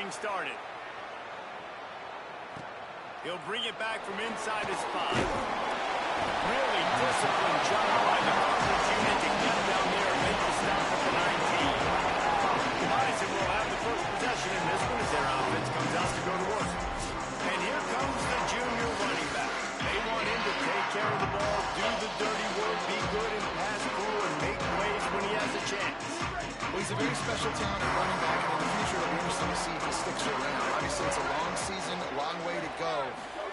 getting started. He'll bring it back from inside his spot. Really disciplined job by the coverage unit to get down there and make the stop at the 19. Bison will have the first possession in this one as their offense comes out to go to work. And here comes the junior running back. They want him to take care of the ball, do the dirty work, be good and pass through, and make plays when he has a chance. Well, he's a very special talented running back, and in the future it'll be interesting to see if he sticks around. Obviously, it's a long season, a long way to go.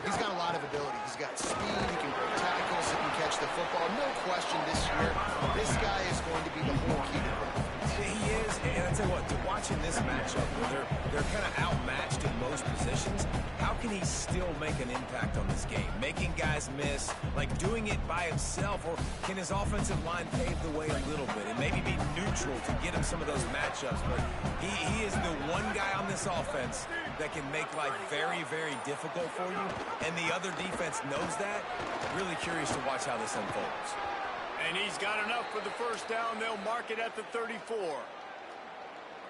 He's got a lot of ability. He's got speed, he can break tackles, he can catch the football. No question this year, this guy is going to be the whole key to growth. He is, and I tell you what, watching this matchup where they're kind of outmatched in most positions, how can he still make an impact on this game? Making guys miss, like doing it by himself, or can his offensive line pave the way a little bit and maybe be neutral to get him some of those matchups? But he is the one guy on this offense that can make life very, very difficult for you, and the other defense knows that. Really curious to watch how this unfolds. And he's got enough for the first down. They'll mark it at the 34.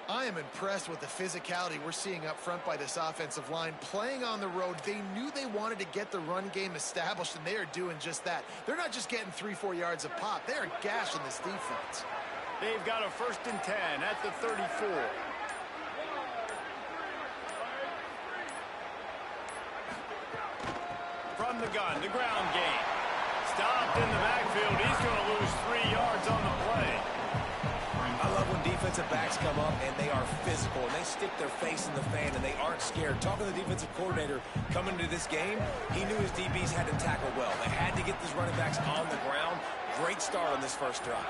I am impressed with the physicality we're seeing up front by this offensive line. Playing on the road, they knew they wanted to get the run game established, and they are doing just that. They're not just getting 3-4 yards a pop. They are gashing this defense. They've got a 1st and 10 at the 34. From the gun, the ground game. Stopped in the backfield. He's going to lose 3 yards on the play. I love when defensive backs come up and they are physical and they stick their face in the fan and they aren't scared. Talking to the defensive coordinator coming into this game, he knew his DBs had to tackle well. They had to get these running backs on the ground. Great start on this first drive.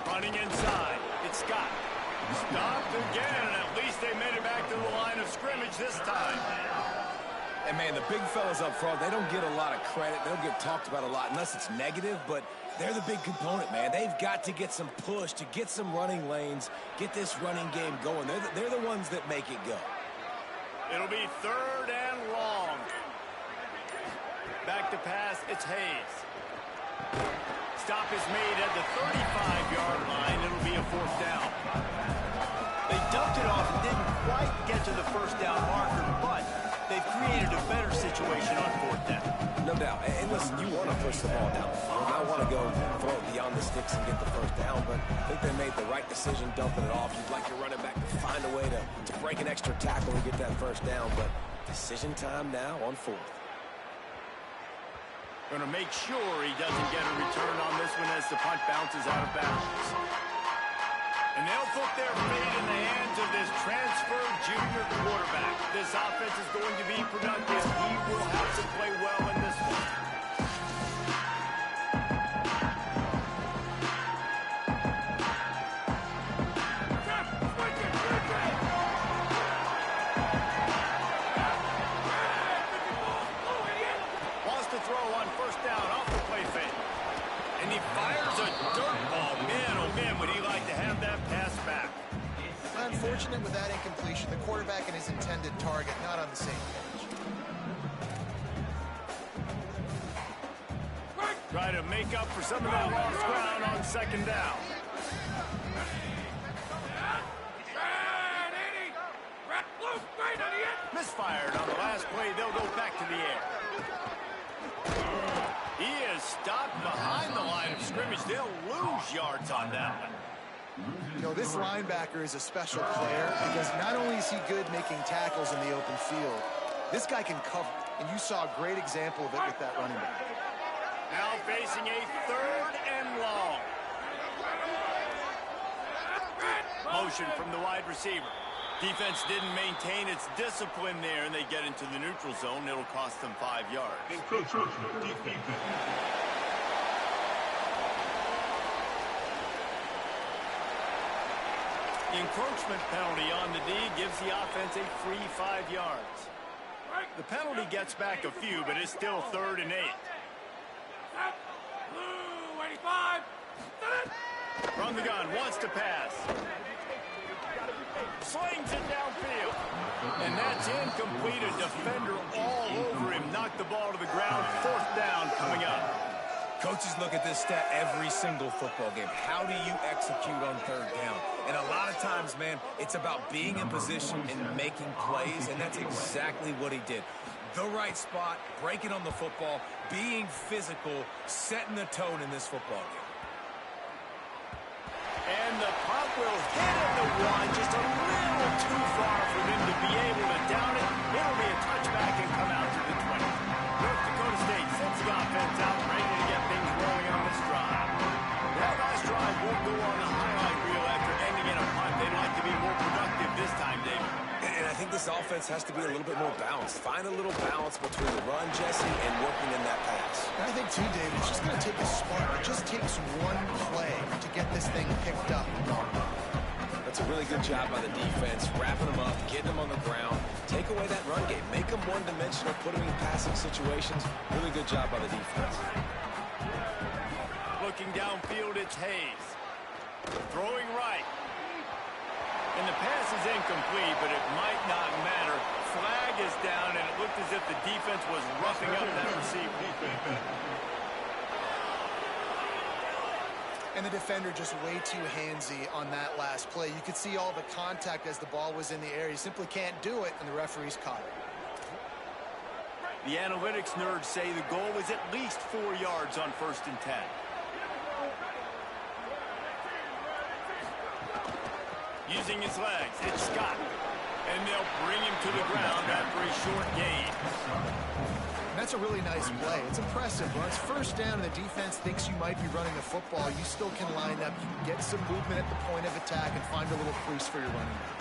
Running inside, it's Scott. Stopped again, and at least they made it back to the line of scrimmage this time. And, man, the big fellas up front, they don't get a lot of credit. They don't get talked about a lot unless it's negative, but they're the big component, man. They've got to get some push to get some running lanes, get this running game going. They're the ones that make it go. It'll be 3rd and long. Back to pass, it's Hayes. Stop is made at the 35-yard line. It'll be a 4th down. They dumped it off and didn't quite get to the 1st down marker, but they've created a better situation on 4th down. No doubt. And listen, you want to push the ball down. You don't want to go throw it beyond the sticks and get the 1st down, but I think they made the right decision dumping it off. You'd like your running back to find a way to break an extra tackle and get that 1st down, but decision time now on 4th. Going to make sure he doesn't get a return on this one as the punt bounces out of bounds. And they'll put their fate in the hands of this transferred junior quarterback. This offense is going to be productive. He will have to play well in this one. Wants to throw on 1st down off the play fake. And he fires a dirt ball. Man, oh man, would he like to have that pass back. Unfortunate with that incompletion. The quarterback and his intended target not on the same page. Try to make up for some of that lost ground on 2nd down. Misfired on the last play. They'll go back to the air. He is stopped behind the line of scrimmage. They'll lose yards on that one. You know, this linebacker is a special player because not only is he good making tackles in the open field, this guy can cover. And you saw a great example of it with that running back. Now facing a 3rd and long. Motion from the wide receiver. Defense didn't maintain its discipline there, and they get into the neutral zone. It'll cost them 5 yards. The encroachment penalty on the D gives the offense a free 5 yards. The penalty gets back a few, but it's still 3rd and 8. From the gun, wants to pass. Slings it downfield. And that's incomplete. A defender all over him. Knocked the ball to the ground. 4th down coming up. Coaches look at this stat every single football game. How do you execute on third down? And a lot of times, man, it's about being in position and making plays, and that's exactly what he did. The right spot, breaking on the football, being physical, setting the tone in this football game. And the puck will hit at the one, just a little too far for them to be able to down it. It'll be a touchback and come out to the 20. North Dakota State sends the offense out, ready to get things rolling on this drive. That last drive won't go on the highlight reel after ending in a punt. They'd like to be more productive this time, David. And I think this offense has to be a little bit more balanced. Find a little balance between the run, Jesse, and working in that pass. And I think, too, David, it's just going to take a spark. It just takes one play to get this thing picked up. That's a really good job by the defense, wrapping them up, getting them on the ground. Take away that run game. Make them one-dimensional, put them in passing situations. Really good job by the defense. Looking downfield, it's Hayes. Throwing right. And the pass is incomplete, but it might not matter. Flag is down, and it looked as if the defense was roughing up that receiver. And the defender just way too handsy on that last play. You could see all the contact as the ball was in the air. He simply can't do it, and the referee's caught it. The analytics nerds say the goal is at least 4 yards on 1st and 10. Using his legs, it's Scott. And they'll bring him to the ground after a short gain. And that's a really nice play. It's impressive. When it's first down and the defense thinks you might be running the football, you still can line up. You can get some movement at the point of attack and find a little crease for your running back.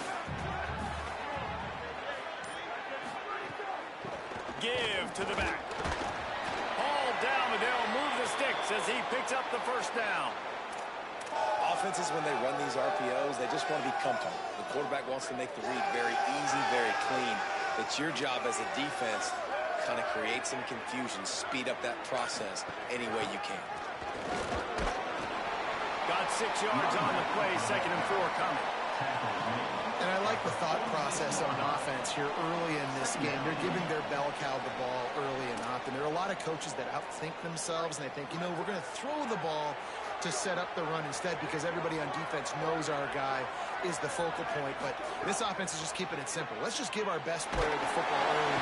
Give to the back. Ball down, and they'll move the sticks as he picks up the first down. Offenses, when they run these RPOs, they just want to be comfortable. The quarterback wants to make the read very easy, very clean. It's your job as a defense to kind of create some confusion, speed up that process any way you can. Got 6 yards on the play, 2nd and 4 coming. And I like the thought process on offense here early in this game. They're giving their bell cow the ball early enough. And there are a lot of coaches that outthink themselves, and they think, you know, we're going to throw the ball to set up the run instead because everybody on defense knows our guy is the focal point. But this offense is just keeping it simple. Let's just give our best player the football early.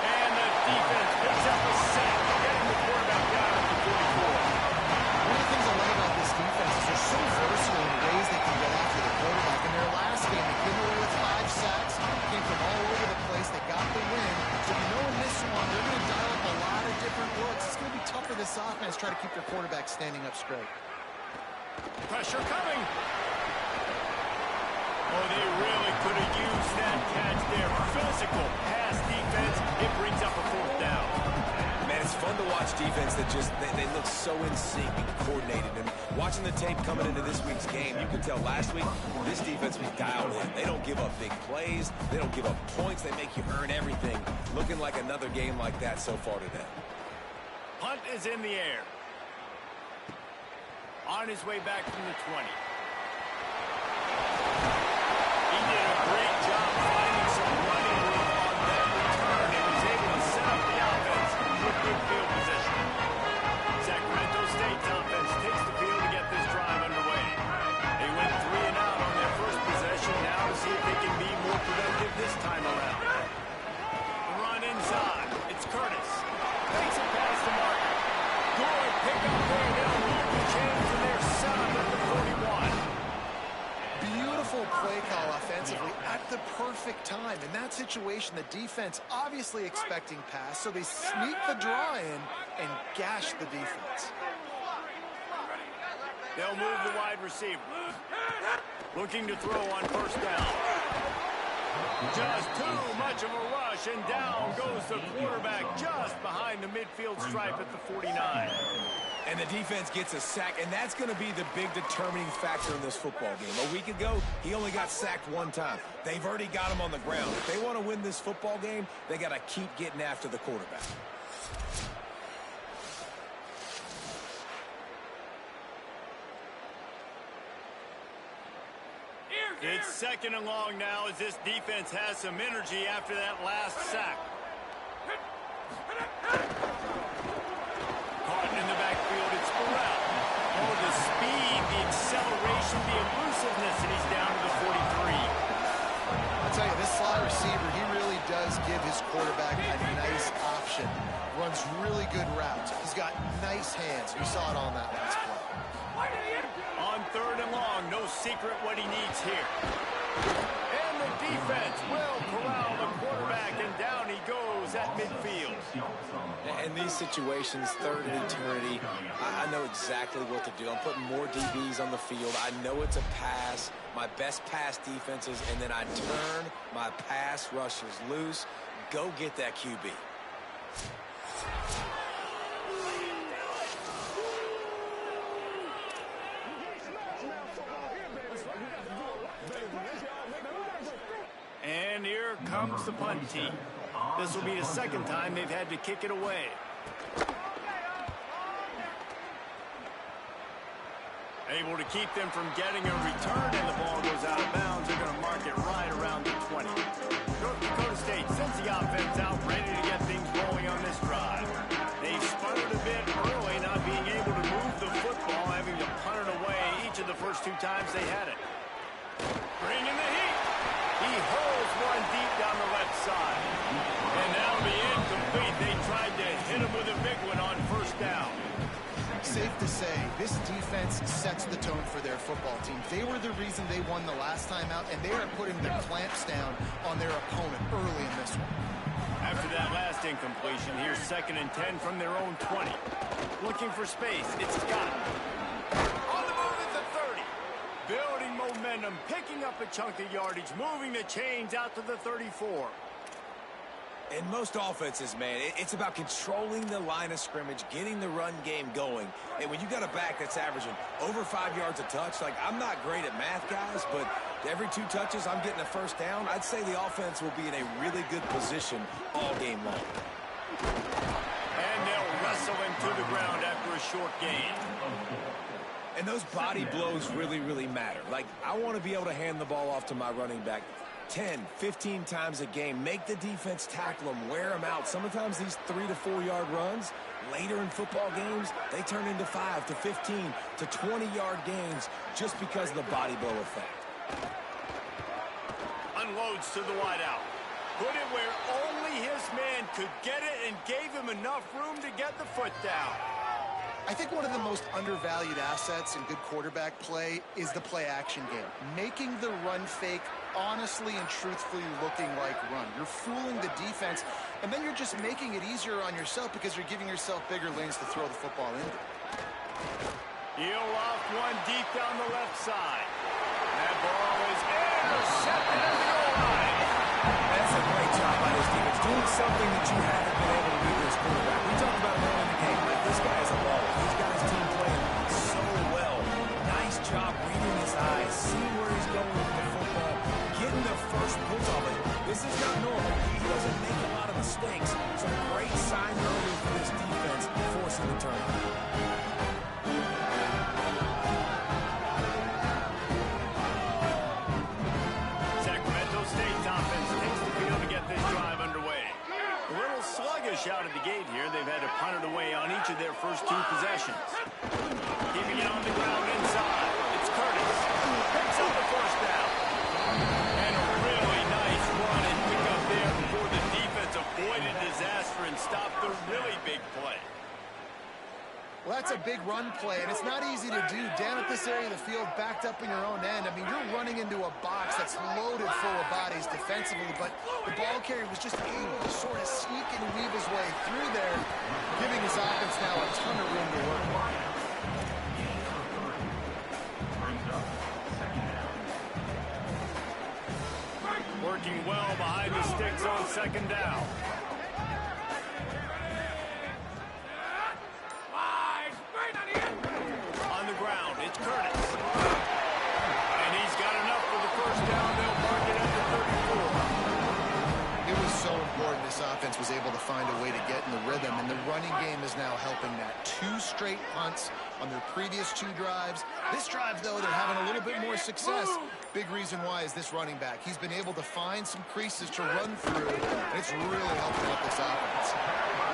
And the defense picks up a sack, getting the quarterback down at the 44. One of the things I love about this defense is they're so versatile in the ways they can go after the quarterback. In their last game, they came away with 5 sacks, came from all over the place. They got the win. So you know in this one, they're going to dial up a lot of different looks. It's going to be tough for this offense to try to keep their quarterback standing up straight. Pressure coming. Oh, they really could have used that catch there. Physical pass defense. It brings up a 4th down. Man, it's fun to watch defense that just, they look so in sync and coordinated. And watching the tape coming into this week's game, you could tell last week, this defense was dialed in. They don't give up big plays. They don't give up points. They make you earn everything. Looking like another game like that so far today. Punt is in the air. On his way back from the 20. He did a great job finding some running room on that return and was able to set up the offense with good field position. Sacramento State's offense takes the field to get this drive underway. They went 3 and out on their first possession. Now to see if they can be more productive this time around. The run inside. It's Curtis. Takes it past the marker. Good pickup there. They'll move the chains and they're set up at the 41. Beautiful play call offensively at the perfect time. In that situation, the defense obviously expecting pass, so they sneak the draw in and gash the defense. They'll move the wide receiver. Looking to throw on 1st down. Just too much of a rush, and down goes the quarterback just behind the midfield stripe at the 49. And the defense gets a sack, and that's going to be the big determining factor in this football game. A week ago, he only got sacked 1 time. They've already got him on the ground. If they want to win this football game, they got to keep getting after the quarterback. It's 2nd and long now as this defense has some energy after that last sack. Caught in the backfield, speed, the acceleration, the elusiveness, and he's down to the 43. I'll tell you, this slot receiver, he really does give his quarterback a nice option. Runs really good routes. He's got nice hands. We saw it on that last play. On 3rd and long, no secret what he needs here. And the defense will corral the quarterback, and down he goes at midfield. In these situations, 3rd and eternity, I know exactly what to do. I'm putting more DBs on the field. I know it's a pass, my best pass defenses, and then I turn my pass rushers loose. Go get that QB. And here comes the punt team. This will be the 2nd time they've had to kick it away. Able to keep them from getting a return, and the ball goes out of bounds. They're going to mark it right around the 20. North Dakota State sends the offense out, ready to get things rolling on this drive. They sputtered a bit early, not being able to move the football, having to punt it away each of the first 2 times they had it. Bringing the heat. He holds one deep down the left side. And that'll be incomplete. They tried to hit him with a big one on 1st down. Safe to say, this defense sets the tone for their football team. They were the reason they won the last time out, and they are putting the clamps down on their opponent early in this one. After that last incompletion, here's 2nd and 10 from their own 20. Looking for space, it's Scott. On the move at the 30. Building momentum, picking up a chunk of yardage, moving the chains out to the 34. In most offenses, man, it's about controlling the line of scrimmage, getting the run game going. And when you got a back that's averaging over 5 yards a touch, like, I'm not great at math, guys, but every 2 touches, I'm getting a 1st down. I'd say the offense will be in a really good position all game long. And they'll wrestle him to the ground after a short gain. And those body blows really, really matter. Like, I want to be able to hand the ball off to my running back 10, 15 times a game. Make the defense tackle them, wear them out. Sometimes these 3 to 4 yard runs, later in football games, they turn into 5 to 15 to 20-yard gains just because of the body blow effect. Unloads to the wideout. Put it where only his man could get it and gave him enough room to get the foot down. I think one of the most undervalued assets in good quarterback play is the play-action game. Making the run fake honestly and truthfully looking like run. You're fooling the defense, and then you're just making it easier on yourself because you're giving yourself bigger lanes to throw the football into. He'll loft one deep down the left side. That ball is intercepted at the goal line. That's a great job by this defense, doing something that you haven't been able to do as quarterback. We talked about it earlier in the game, like, this guy is a baller. These guys' team playing so well. Nice job reading his eyes, seeing where he's going with the football, getting the first push on it. This is not normal. He doesn't make a lot of mistakes. So great sign early for this defense, forcing the turnover. Sacramento State's offense takes the field to get this drive underway. A little sluggish out of the gate here. They've had to punt it away on each of their first 2 possessions. Keeping it on the ground inside. It's Curtis. Picks up the 1st down. And a really nice run and pick up there before the defense avoided disaster and stopped the really big play. Well, that's a big run play, and it's not easy to do. Down at this area of the field, backed up in your own end. I mean, you're running into a box that's loaded full of bodies defensively, but the ball carrier was just able to sort of sneak and weave his way through there, giving his offense now a ton of room to work with. Working well behind the sticks on 2nd down. On the ground, it's Curtis. And he's got enough for the 1st down. They'll mark it at the 34. It was so important this offense was able to find a way to get in the rhythm, and the running game is now helping that. 2 straight punts on their previous 2 drives. This drive, though, they're having a little bit more success. Big reason why is this running back. He's been able to find some creases to run through, and it's really helping out this offense.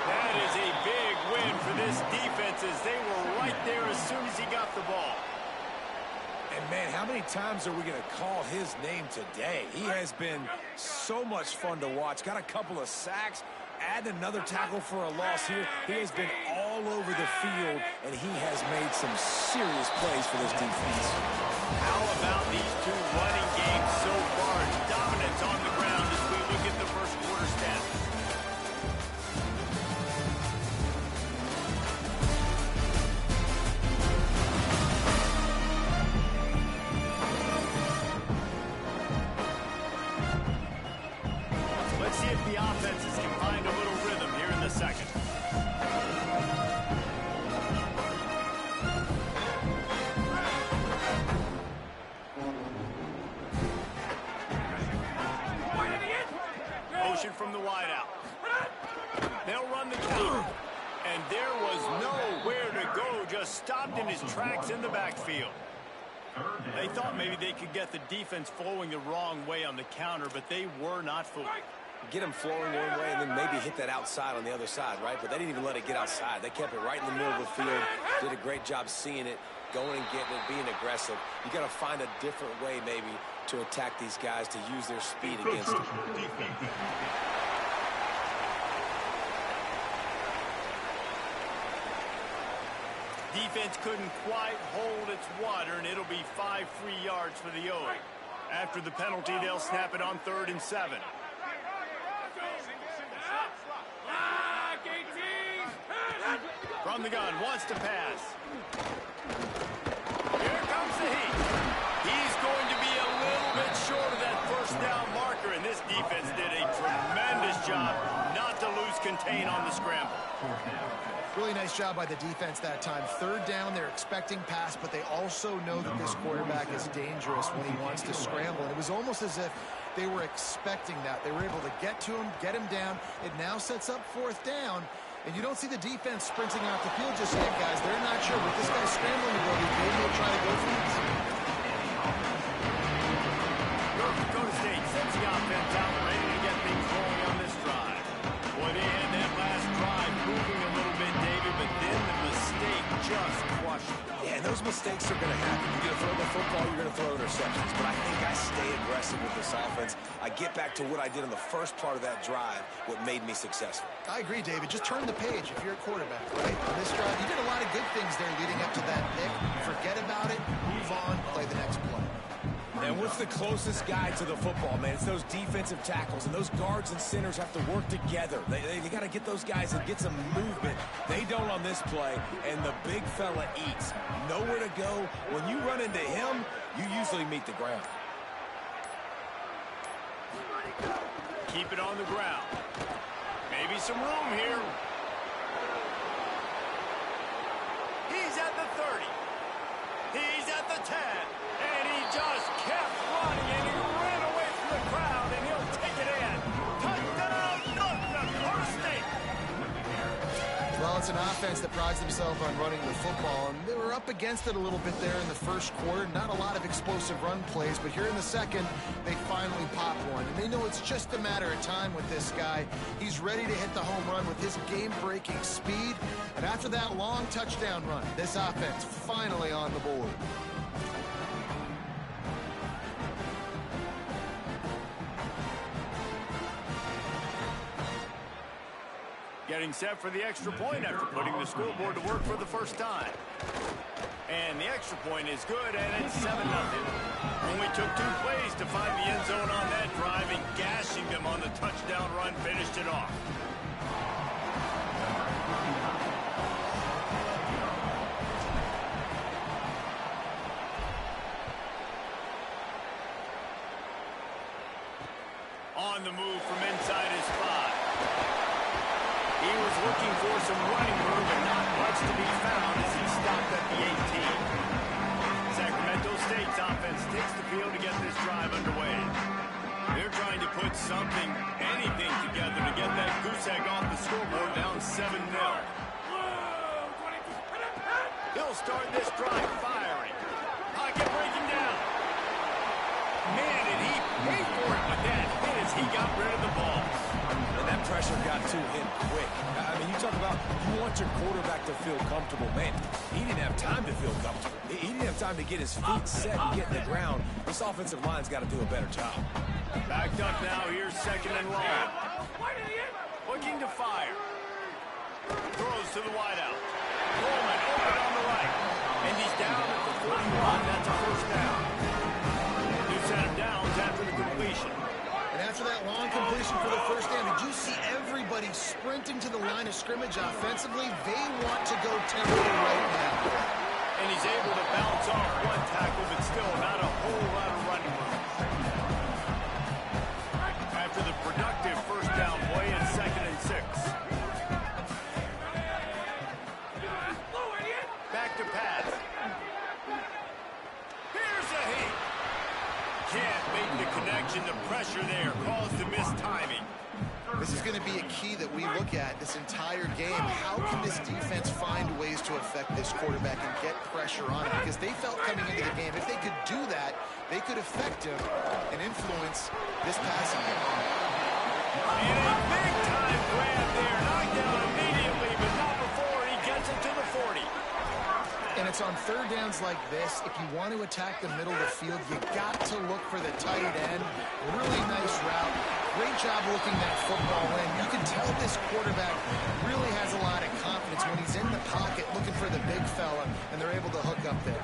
That is a big win for this defense as they were right there as soon as he got the ball. And, man, how many times are we going to call his name today? He has been so much fun to watch. Got a couple of sacks. Add another tackle for a loss here. He has been all over the field, and he has made some serious plays for this defense. How about these two running games so far? Dominance on the ground as we look at the first quarter stats. Let's see if the offenses can find a little rhythm here in the second. Motion from the wideout. They'll run the counter. And there was nowhere to go, just stopped in his tracks in the backfield. They thought maybe they could get the defense flowing the wrong way on the counter, but they were not fooled. Get them flowing one way and then maybe hit that outside on the other side, right? But they didn't even let it get outside. They kept it right in the middle of the field, did a great job seeing it, going and getting it, being aggressive. You got to find a different way maybe to attack these guys to use their speed against them. Defense couldn't quite hold its water, and it'll be 5 free yards for the O. After the penalty, they'll snap it on 3rd and 7. From the gun, wants to pass. Here comes the heat. He's going to be a little bit short of that first down marker, and this defense did a tremendous job not to lose contain on the scramble. Really nice job by the defense that time. 3rd down, they're expecting pass, but they also know that this quarterback is dangerous when he wants to scramble. And it was almost as if they were expecting that. They were able to get to him, get him down. It now sets up 4th down. And you don't see the defense sprinting out the field just yet, guys. They're not sure. With this guy scrambling a little bit, they may try to go for this. North Dakota State sends the offense out, ready to get things rolling on this drive. Boy, they had that last drive moving a little bit, David, but then the mistake just crushed them. Yeah, and those mistakes are going to happen. You're going to throw the football, you're going to throw interceptions. But I think I stay aggressive with this offense. I get back to what I did in the first part of that drive, what made me successful. I agree, David. Just turn the page if you're a quarterback, right? On this drive, you did a lot of good things there leading up to that pick. Forget about it, move on, play the next play. And what's the closest guy to the football, man? It's those defensive tackles, and those guards and centers have to work together. They got to get those guys and get some movement. They don't on this play, and the big fella eats. Nowhere to go. When you run into him, you usually meet the ground. Keep it on the ground. Maybe some room here. He's at the 30. He's at the 10. And he just kept running, and he ran away from the crowd, and he'll take it in. Touchdown, North Dakota State. Well, it's an offense that prides themselves on running the football, and they were up against it a little bit there in the first quarter. Not a lot of explosive run plays, but here in the second, they finally pop one. And they know it's just a matter of time with this guy. He's ready to hit the home run with his game-breaking speed. And after that long touchdown run, this offense finally on the board. Getting set for the extra point after putting the scoreboard to work for the first time. And the extra point is good, and it's 7-0. Only took 2 plays to find the end zone on that drive, and gashing them on the touchdown run finished it off. On the move from inside his spot. He was looking for some running room, but not much to be found as he stopped at the 18. Sacramento State's offense takes the field to get this drive underway. They're trying to put something, anything together to get that goose egg off the scoreboard down 7-0. He'll start this drive firing. Pocket breaking down. Man, did he pay for it with that hit as he got rid of the ball. And that pressure got to him quick. I mean, you talk about you want your quarterback to feel comfortable. Man, he didn't have time to feel comfortable. He didn't have time to get his feet set and get in the ground. This offensive line's got to do a better job. Backed up now. Here's second and long. Looking to fire. Throws to the wideout. Coleman open on the right. And he's down at the 41. That's a first down. New set of downs after the completion. And after that long completion for the first down, did you see everybody sprinting to the line of scrimmage offensively? They want to go tempo right now. And he's able to bounce off one tackle, but still not a whole lot of running room. After the productive first down play, it's second and 6. Back to pass. Here's a hit. Can't make the connection. The pressure there caused the missed timing. This is going to be a key that we look at this entire game. How can this defense find ways to affect this quarterback and get pressure on him? Because they felt coming into the game, if they could do that, they could affect him and influence this passing game. And a big-time grab there. Knocked down immediately, but not before he gets it to the 40. And it's on third downs like this, if you want to attack the middle of the field, you got to look for the tight end. Really nice route. Great job looking that football in. You can tell this quarterback really has a lot of confidence when he's in the pocket looking for the big fella, and they're able to hook up there.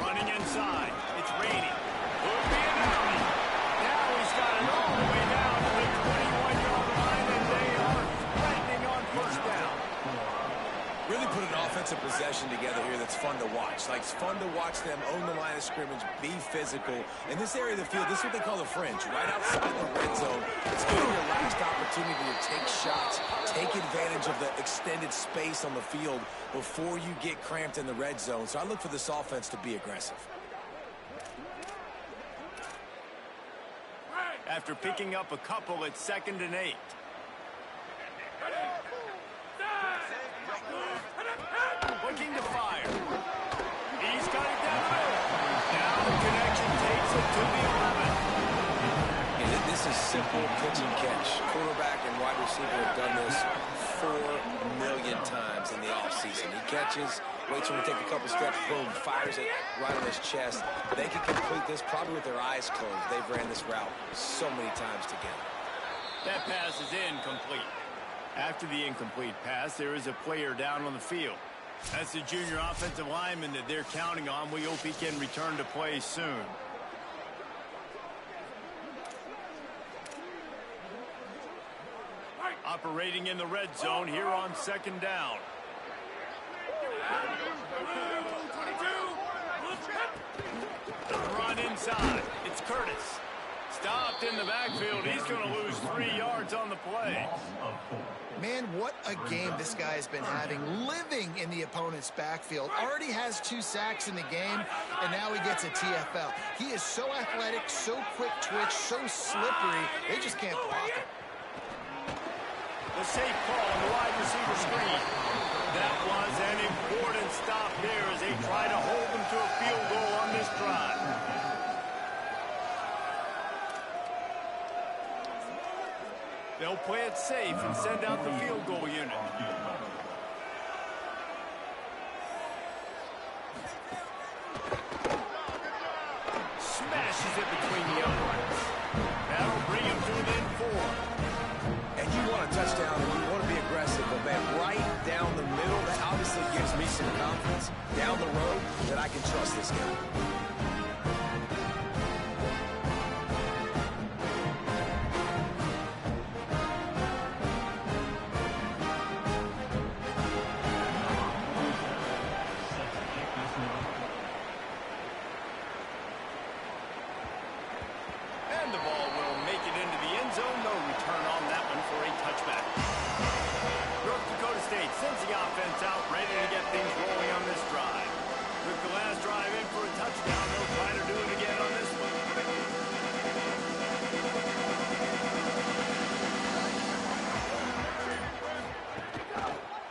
Running inside. It's raining. Will be an alley. Now he's got it all the way down to the 21-yard line, and they are threatening on first down. Really put an offensive possession together here that's fun to watch. Like, it's fun to watch them own the line of scrimmage, be physical. In this area of the field, this is what they call the fringe, right outside the red zone. It's going to be your last opportunity to take shots, take advantage of the extended space on the field before you get cramped in the red zone. So I look for this offense to be aggressive. After picking up a couple, it's second and 8. Looking to fire. He's got it down the middle. Now the connection takes it to the 11. And this is simple pitch and catch. Quarterback and wide receiver have done this 4 million times in the offseason. He catches, waits when we take a couple steps, boom, fires it right on his chest. They can complete this probably with their eyes closed. They've ran this route so many times together. That pass is incomplete. After the incomplete pass, there is a player down on the field. That's the junior offensive lineman that they're counting on. We hope he can return to play soon. Operating in the red zone here on second down. Run inside. It's Curtis. Stopped in the backfield. He's going to lose 3 yards on the play. Man, what a game this guy has been having, living in the opponent's backfield. Already has 2 sacks in the game, and now he gets a TFL. He is so athletic, so quick twitch, so slippery, they just can't block him. The safe call on the wide receiver screen. That was an important stop there as they try to hold them to a field goal on this drive. They'll play it safe and send out the field goal unit. Smashes it between the uprights. That'll bring him to within 4. And you want a touchdown and you want to be aggressive, but man, right down the middle, that obviously gives me some confidence down the road that I can trust this guy. And the ball will make it into the end zone. No return on that one for a touchback. North Dakota State sends the offense out, ready to get things rolling on this drive. Took the last drive in for a touchdown. They'll try to do it again on this one.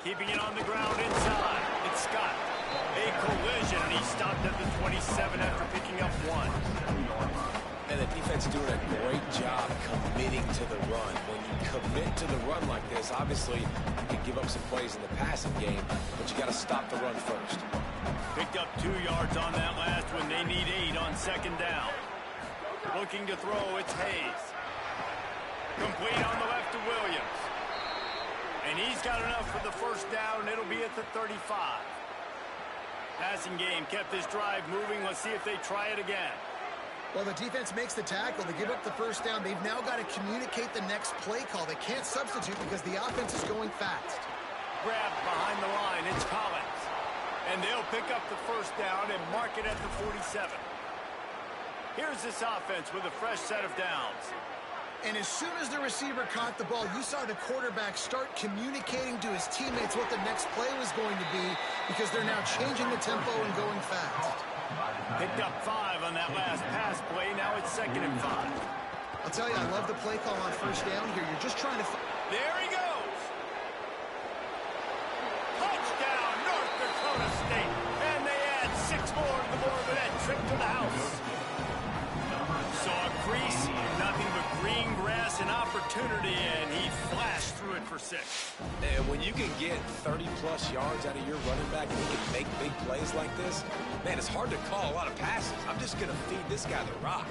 Keeping it on the ground inside. It's Scott. A collision, and he stopped at the 27 after picking up 1. And the defense is doing a great job committing to the run. When you commit to the run like this, obviously you can give up some plays in the passing game, but you got to stop the run first. Picked up 2 yards on that last one. They need 8 on second down. Looking to throw, it's Hayes. Complete on the left to Williams. And he's got enough for the first down. It'll be at the 35. Passing game kept this drive moving. Let's see if they try it again. Well, the defense makes the tackle. They give up the first down. They've now got to communicate the next play call. They can't substitute because the offense is going fast. Grab behind the line. It's Collins. And they'll pick up the first down and mark it at the 47. Here's this offense with a fresh set of downs. And as soon as the receiver caught the ball, you saw the quarterback start communicating to his teammates what the next play was going to be because they're now changing the tempo and going fast. Picked up 5 on that last pass play. Now it's 2nd and 5. I'll tell you, I love the play call on first down here. You're just trying to... There he goes. Touchdown, North Dakota State. And they add 6 more to the board with that trip to the house. Saw a crease, nothing but green grass and opportunity, and he flashed through it for 6. And when you can get 30-plus yards out of your running back and you can make big plays like this, man, it's hard to call a lot of passes. I'm just going to feed this guy the rock.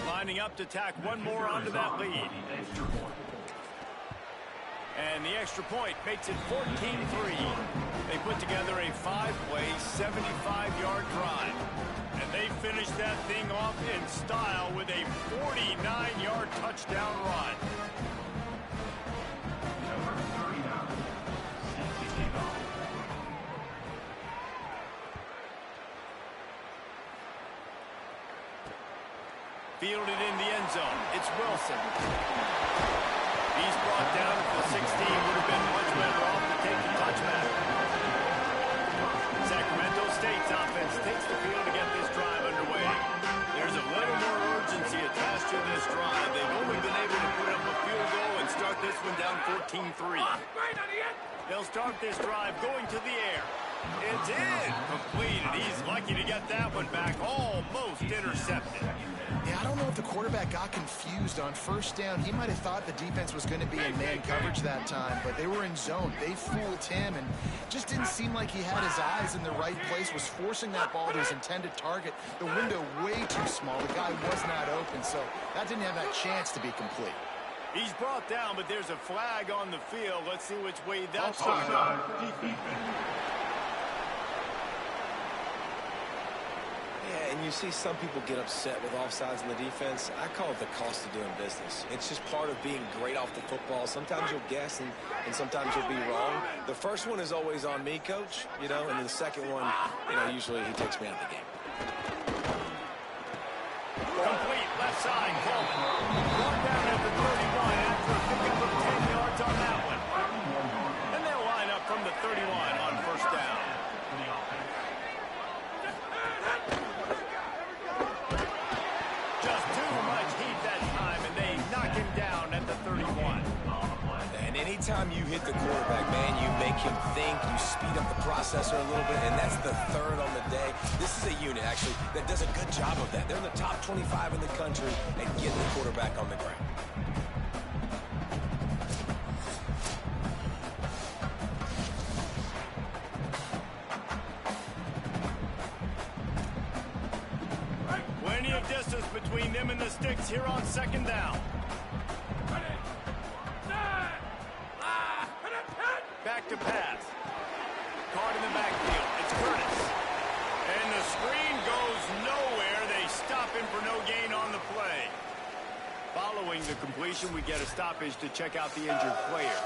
Lining up to tack one more onto that lead. And the extra point makes it 14-3. They put together a 5-play, 75-yard drive. And they finished that thing off in style with a 49-yard touchdown run. Fielded in the end zone. It's Wilson. He's brought down to the 16. Would have been much better off to take the touchback. Sacramento State's offense takes the field to get this drive underway. There's a little more urgency attached to this drive. They've only been able to put up a field goal and start this one down 14-3. They'll start this drive going to the air. It's in. Completed. He's lucky to get that one back. Almost intercepted. Yeah, I don't know if the quarterback got confused on first down. He might have thought the defense was going to be in man coverage that time, but they were in zone. They fooled him and just didn't seem like he had his eyes in the right place, was forcing that ball to his intended target. The window way too small. The guy was not open, so that didn't have that chance to be complete. He's brought down, but there's a flag on the field. Let's see which way that's going to go. Yeah, and you see some people get upset with offsides in the defense. I call it the cost of doing business. It's just part of being great off the football. Sometimes you'll guess, and sometimes you'll be wrong. The first one is always on me, Coach, and then the second one, usually he takes me out of the game. Complete, left side, Coleman. Brought down at the 31 after a pickup of 10 yards on that one. And they'll line up from the 31 on first down. Just too much heat that time, and they knock him down at the 31. And anytime you hit the quarterback, man, you make him think, you speed up the processor a little bit, and that's the third on the day. This is a unit, actually, that does a good job of that. They're in the top 25 in the country at getting the quarterback on the ground. Plenty of distance between them and the sticks here on second down. Back to pass. Caught in the backfield. It's Curtis. And the screen goes nowhere. They stop him for no gain on the play. Following the completion, we get a stoppage to check out the injured player.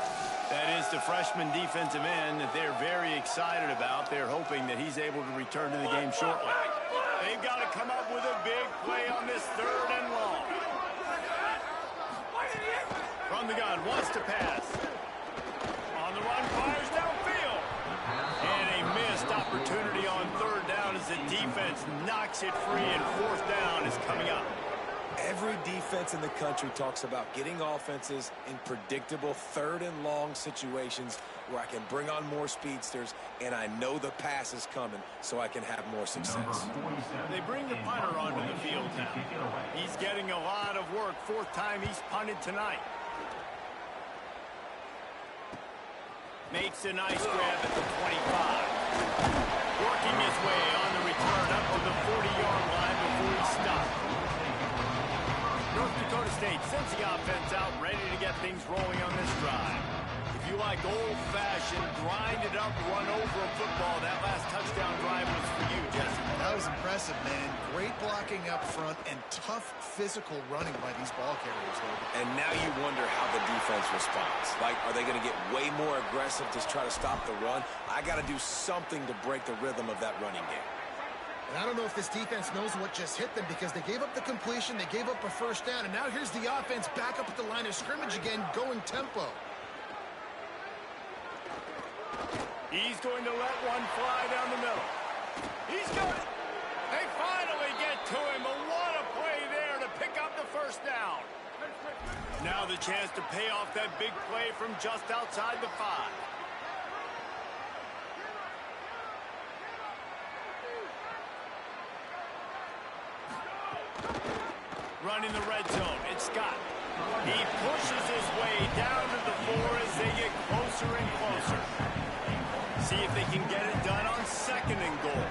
That is the freshman defensive end that they're very excited about. They're hoping that he's able to return to the game shortly. They've got to come up with a big play on this 3rd and long. From the gun, wants to pass. On the run, fires downfield. And a missed opportunity on 3rd down as the defense knocks it free, and 4th down is coming up. Every defense in the country talks about getting offenses in predictable third and long situations where I can bring on more speedsters and I know the pass is coming so I can have more success. They bring the punter onto the field now. He's getting a lot of work. Fourth time he's punted tonight. Makes a nice grab at the 25. Working his way on the return up to the 40-yard line before he stopped. North Dakota State sends the offense out, ready to get things rolling on this drive. If you like old-fashioned, grind-it-up, run-over a football, that last touchdown drive was for you, Jesse. That was impressive, man. Great blocking up front and tough physical running by these ball carriers, though. And now you wonder how the defense responds. Like, are they going to get way more aggressive to try to stop the run? I got to do something to break the rhythm of that running game. And I don't know if this defense knows what just hit them because they gave up the completion, they gave up a first down, and now here's the offense back up at the line of scrimmage again, going tempo. He's going to let one fly down the middle. He's got it. They finally get to him, but what a play there to pick up the first down. Now the chance to pay off that big play from just outside the 5. Running the red zone, it's Scott. He pushes his way down to the 4 as they get closer and closer. See if they can get it done on 2nd and goal.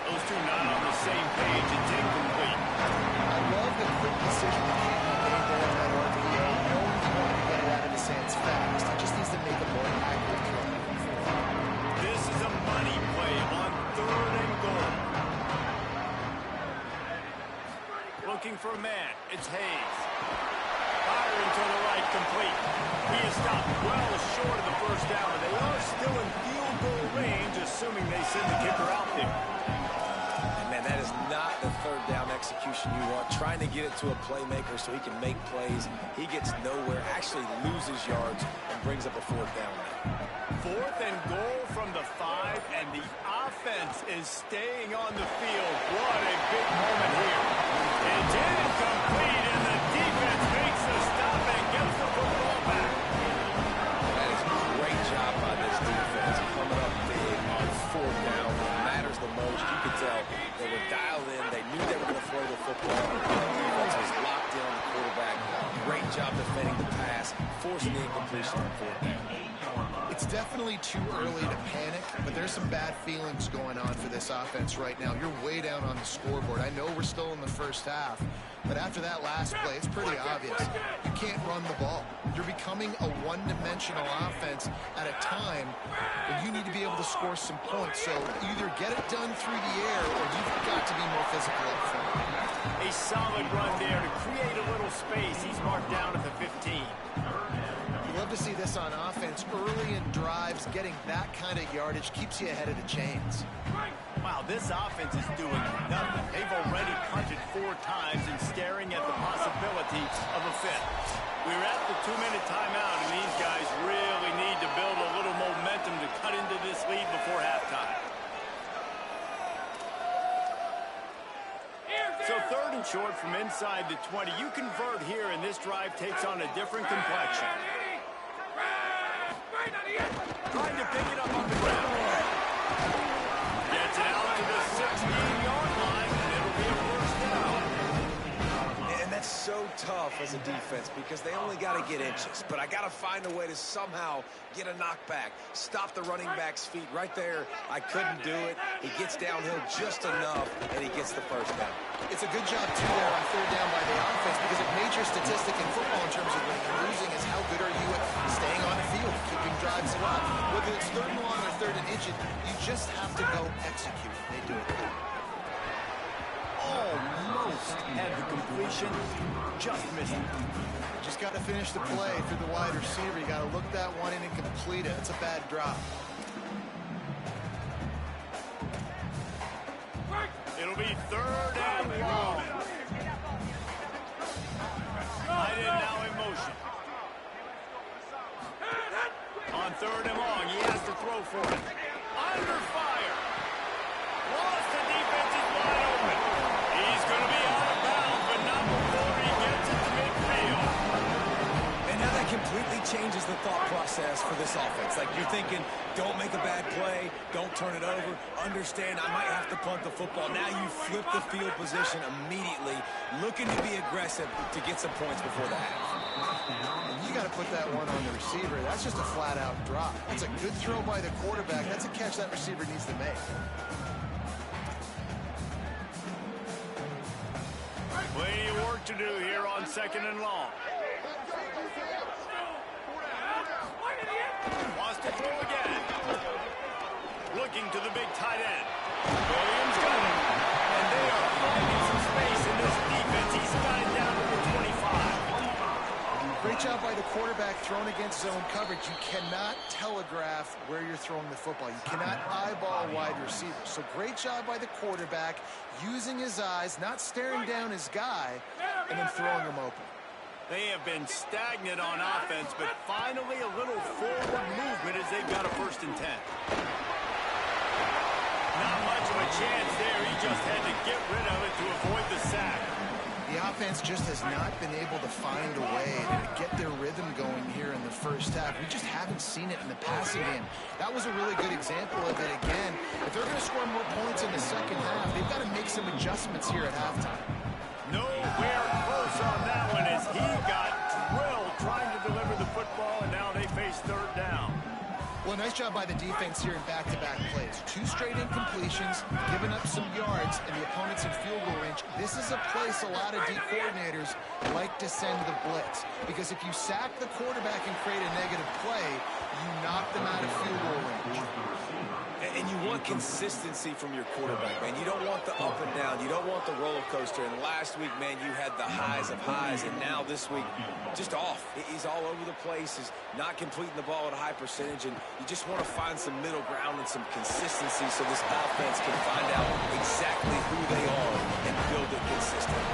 Those two not on the same page. It's incomplete. I love the quick decision that he made there on that RPO. Knowing he wanted to get it out of his hands fast. He just needs to make a more accurate throw. This is a money play on 3rd and goal. Looking for a man. It's Hayes. Firing to the right, complete. He is stopped well short of the first down. They are still in field goal range, assuming they send the kicker out there. And man, that is not the 3rd down execution you want. Trying to get it to a playmaker so he can make plays. He gets nowhere, actually loses yards, and brings up a 4th down. 4th and goal from the 5, and the offense is staying on the field. What a big moment here. It's incomplete, and the defense makes the stop and gets the football back. That is a great job by this defense. Coming up big on 4th down. What matters the most, you could tell they were dialed in. They knew they were going to throw the football. The defense was locked in on the quarterback. Great job defending the pass, forcing the incompletion on 4th down. It's definitely too early to panic, but there's some bad feelings going on for this offense right now. You're way down on the scoreboard. I know we're still in the first half, but after that last play, it's pretty obvious. You can't run the ball. You're becoming a one-dimensional offense at a time when you need to be able to score some points. So either get it done through the air or you've got to be more physical up front. A solid run there to create a little space. He's marked down at the 15. Love to see this on offense early in drives. Getting that kind of yardage keeps you ahead of the chains. Wow, this offense is doing nothing. They've already punted 4 times and staring at the possibility of a 5th. We're at the 2-minute timeout, and these guys really need to build a little momentum to cut into this lead before halftime. So 3rd and short from inside the 20. You convert here, and this drive takes on a different complexion. Trying to pick it up on the ground. Gets it out to the 16-yard line, and it'll be a first down. And that's so tough as a defense because they only got to get inches. But I got to find a way to somehow get a knockback, stop the running back's feet right there. I couldn't do it. He gets downhill just enough, and he gets the first down. It's a good job, too, there on 3rd down by the offense because a major statistic in football in terms of winning and losing is how good are you at staying on the field, keeping drives alive. Whether it's 3rd and long or 3rd and inches, you just have to go execute. They do it. Almost had the completion, just missed it. Just got to finish the play through the wide receiver. You got to look that one in and complete it. It's a bad drop. It'll be 3rd and long. Biden now in motion. On 3rd and long, he has to throw for it. Under fire. Lost the defensive line. changes the thought process for this offense. Like, you're thinking, don't make a bad play, don't turn it over, understand I might have to punt the football. Now you flip the field position immediately, looking to be aggressive to get some points before the half. You got to put that one on the receiver. That's just a flat-out drop. That's a good throw by the quarterback. That's a catch that receiver needs to make. Plenty of work to do here on 2nd and long. Wants to throw again. Looking to the big tight end. Williams got him. And they are finding some space in this defense. He's got it down to the 25. Great job by the quarterback throwing against zone coverage. You cannot telegraph where you're throwing the football. You cannot eyeball wide receivers. So great job by the quarterback using his eyes, not staring down his guy, and then throwing him open. They have been stagnant on offense, but finally a little forward movement as they've got a 1st and 10. Not much of a chance there. He just had to get rid of it to avoid the sack. The offense just has not been able to find a way to get their rhythm going here in the first half. We just haven't seen it in the passing game. That was a really good example of it again. If they're going to score more points in the second half, they've got to make some adjustments here at halftime. Nowhere close on that one as he got drilled trying to deliver the football, and now they face 3rd down. Well, nice job by the defense here in back-to-back plays. 2 straight incompletions, giving up some yards, and the opponent's in field goal range. This is a place a lot of D coordinators like to send the blitz, because if you sack the quarterback and create a negative play, you knock them out of field goal range. And you want consistency from your quarterback, man. You don't want the up and down. You don't want the roller coaster. And last week, man, you had the highs of highs. And now this week, just off. He's all over the place. He's not completing the ball at a high percentage. And you just want to find some middle ground and some consistency so this offense can find out exactly who they are and build it consistently.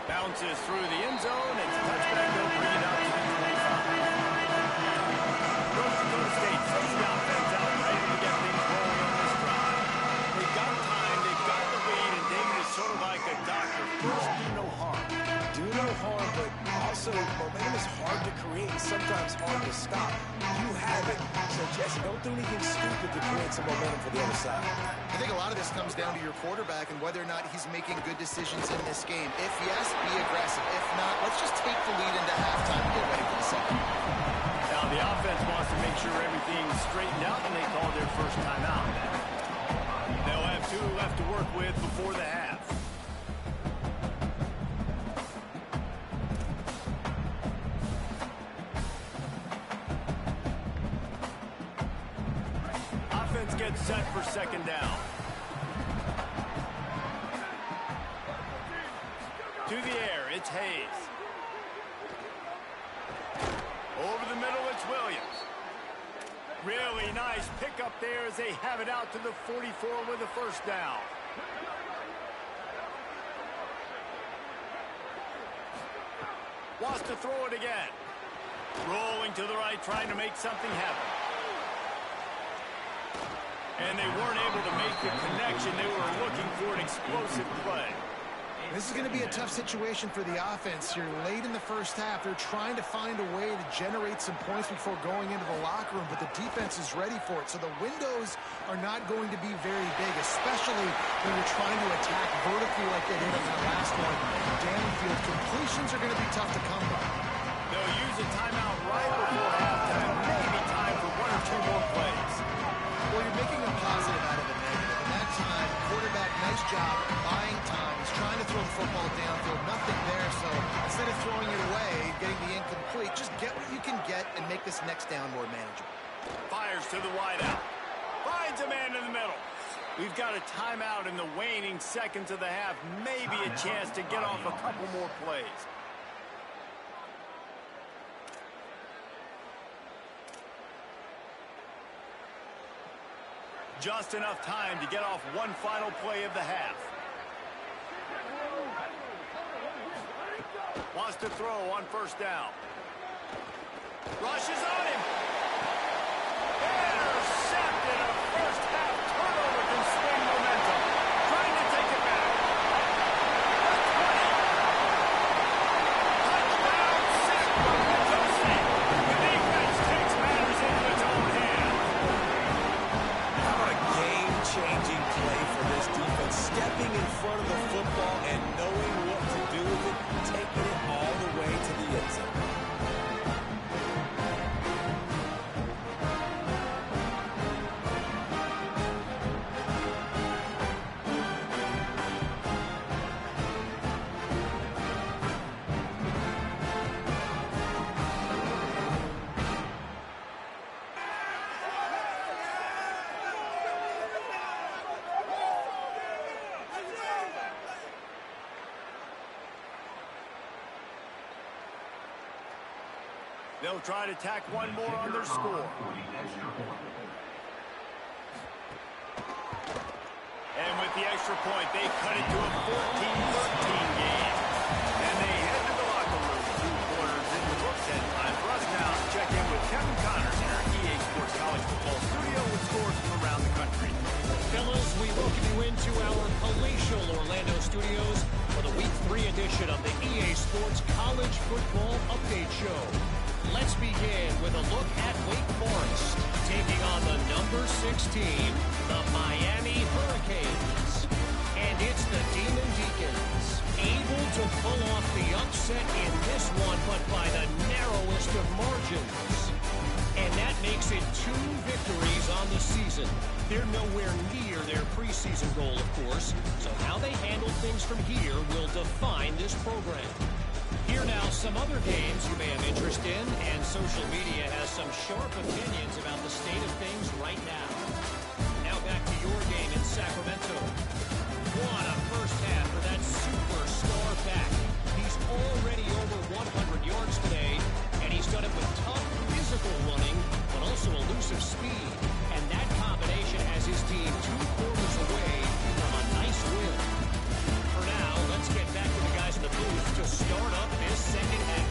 Bounces through the end zone. It's a touchback. They'll bring it out to the 25. North Dakota State sends the offense out, ready to get things rolling on this drive. They've got time. They've got the lead, and David is sort of like a doctor. First, do no harm. Do no harm, but also momentum is hard to create and sometimes hard to stop. You have it. So, Jesse, don't do anything stupid to create some momentum for the other side. I think a lot of this comes down to your quarterback and whether or not he's making good decisions in this game. If yes, be aggressive. If not, let's just take the lead into halftime and get ready for the second. Now, the offense wants to make sure everything's straightened out, and they call their first timeout. They'll have 2 left to work with before the half. Offense gets set for 2nd down. To the air, it's Hayes. Over the middle, it's Williams. Really nice pickup there as they have it out to the 44 with a 1st down. Wants to throw it again. Rolling to the right, trying to make something happen. And they weren't able to make the connection. They were looking for an explosive play. This is going to be a tough situation for the offense here. Late in the first half, they're trying to find a way to generate some points before going into the locker room, but the defense is ready for it. So the windows are not going to be very big, especially when you're trying to attack vertically like they did in the last one. Downfield completions are going to be tough to come by. They'll use a timeout right before halftime. Maybe time for 1 or 2 more plays. Well, you're making a positive out of a negative. And that time, quarterback, nice job, buying time. He's trying to throw the football downfield. Nothing there, so instead of throwing it away, getting the incomplete, just get what you can get and make this next down more manageable. Fires to the wideout. Finds a man in the middle. We've got a timeout in the waning seconds of the half. Maybe a chance to get off a couple more plays. Just enough time to get off one final play of the half. Wants to throw on first down. Rushes on him. Intercepted. A first half turnover can swing momentum. Trying to take it back. Touchdown, Sacramento State. The defense takes matters into its own hand. How about a game-changing play for this defense? Stepping in front of the football and knowing what to do with it, taking it all the way to the end zone. They'll try to tack one more on their score. And with the extra point, they cut it to a 14-13 game. And they head to the locker room. 2 quarters in the books, and time for us now to check in with Kevin Connors in our EA Sports College Football Studio with scores from around the country. Fellas, we welcome you into our palatial Orlando studios for the Week 3 edition of the EA Sports College Football Update Show. Let's begin with a look at Wake Forest, taking on the number 16, the Miami Hurricanes. And it's the Demon Deacons, able to pull off the upset in this one, but by the narrowest of margins. And that makes it 2 victories on the season. They're nowhere near their preseason goal, of course, so how they handle things from here will define this program. Here now, some other games you may have interest in, and social media has some sharp opinions about the state of things right now. Now back to your game in Sacramento. What a first half for that superstar back. He's already over 100 yards today, and he's done it with tough physical running, but also elusive speed. And that combination has his team 2 quarters away from a nice win. For now, let's get back to the guys in the booth to start up this second half.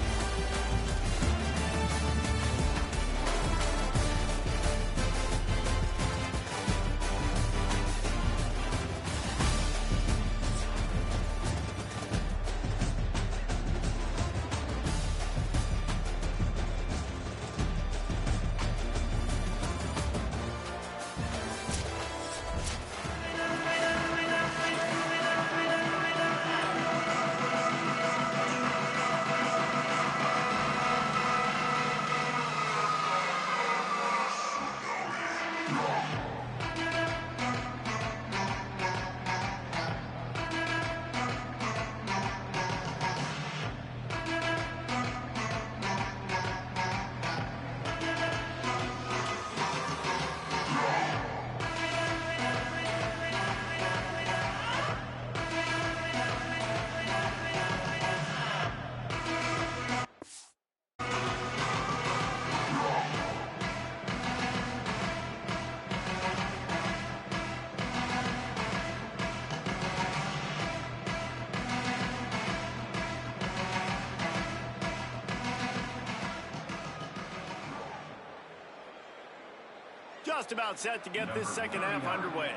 Just about set to get this second half underway.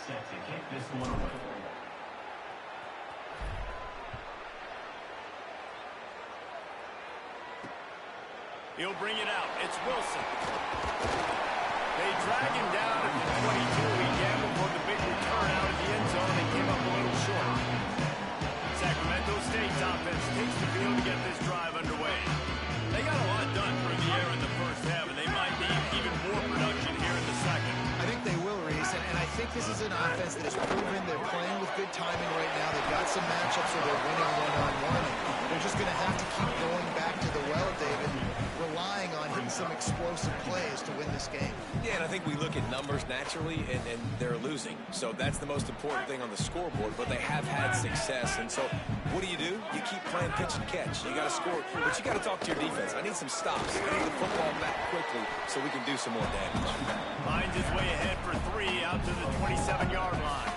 Set to kick this one away. He'll bring it out. It's Wilson. They drag him down at the 22. He gambled for the big return out of the end zone and came up a little short. Sacramento State's offense takes the field to get this drive underway. They got a lot done through the air in the first half, and they might need even more production here in the second. I think they will, Reese, and I think this is an offense that has proven they're playing with good timing right now. They've got some matchups where they're winning one-on-one. They're just going to have to keep going back to the well, David, relying on hitting some explosive plays to win this game. Yeah, and I think we look at numbers naturally, and they're losing. So that's the most important thing on the scoreboard, but they have had success. And so what do? You keep playing pitch and catch. You got to score, but you got to talk to your defense. I need some stops. I need the football back quickly so we can do some more damage. Finds his way ahead for 3 out to the 27-yard line.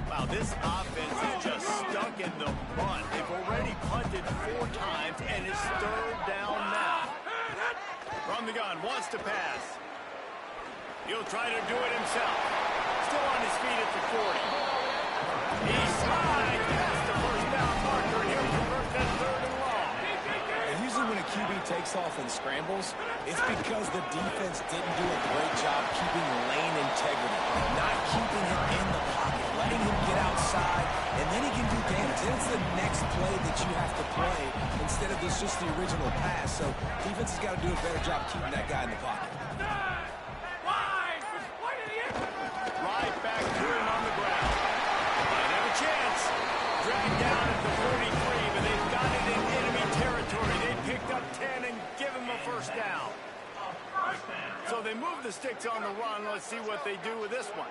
Wow, this offense is just stuck in the bunt. They've already punted 4 times, and it's 3rd down now. From the gun, wants to pass. He'll try to do it himself. Still on his feet at the 40. He slides past the first down marker, and he'll convert that 3rd and long. And usually when a QB takes off and scrambles, it's because the defense didn't do a great job keeping lane integrity, not keeping him in the pocket, letting him get outside, and then he can do damage. Then it's the next play that you have to play instead of just the original pass. So defense has got to do a better job keeping that guy in the pocket. Right back to him on the ground. Might have a chance. Dragged down at the 43, but they've got it in enemy territory. They picked up 10 and give him a first down. So they move the sticks on the run. Let's see what they do with this one.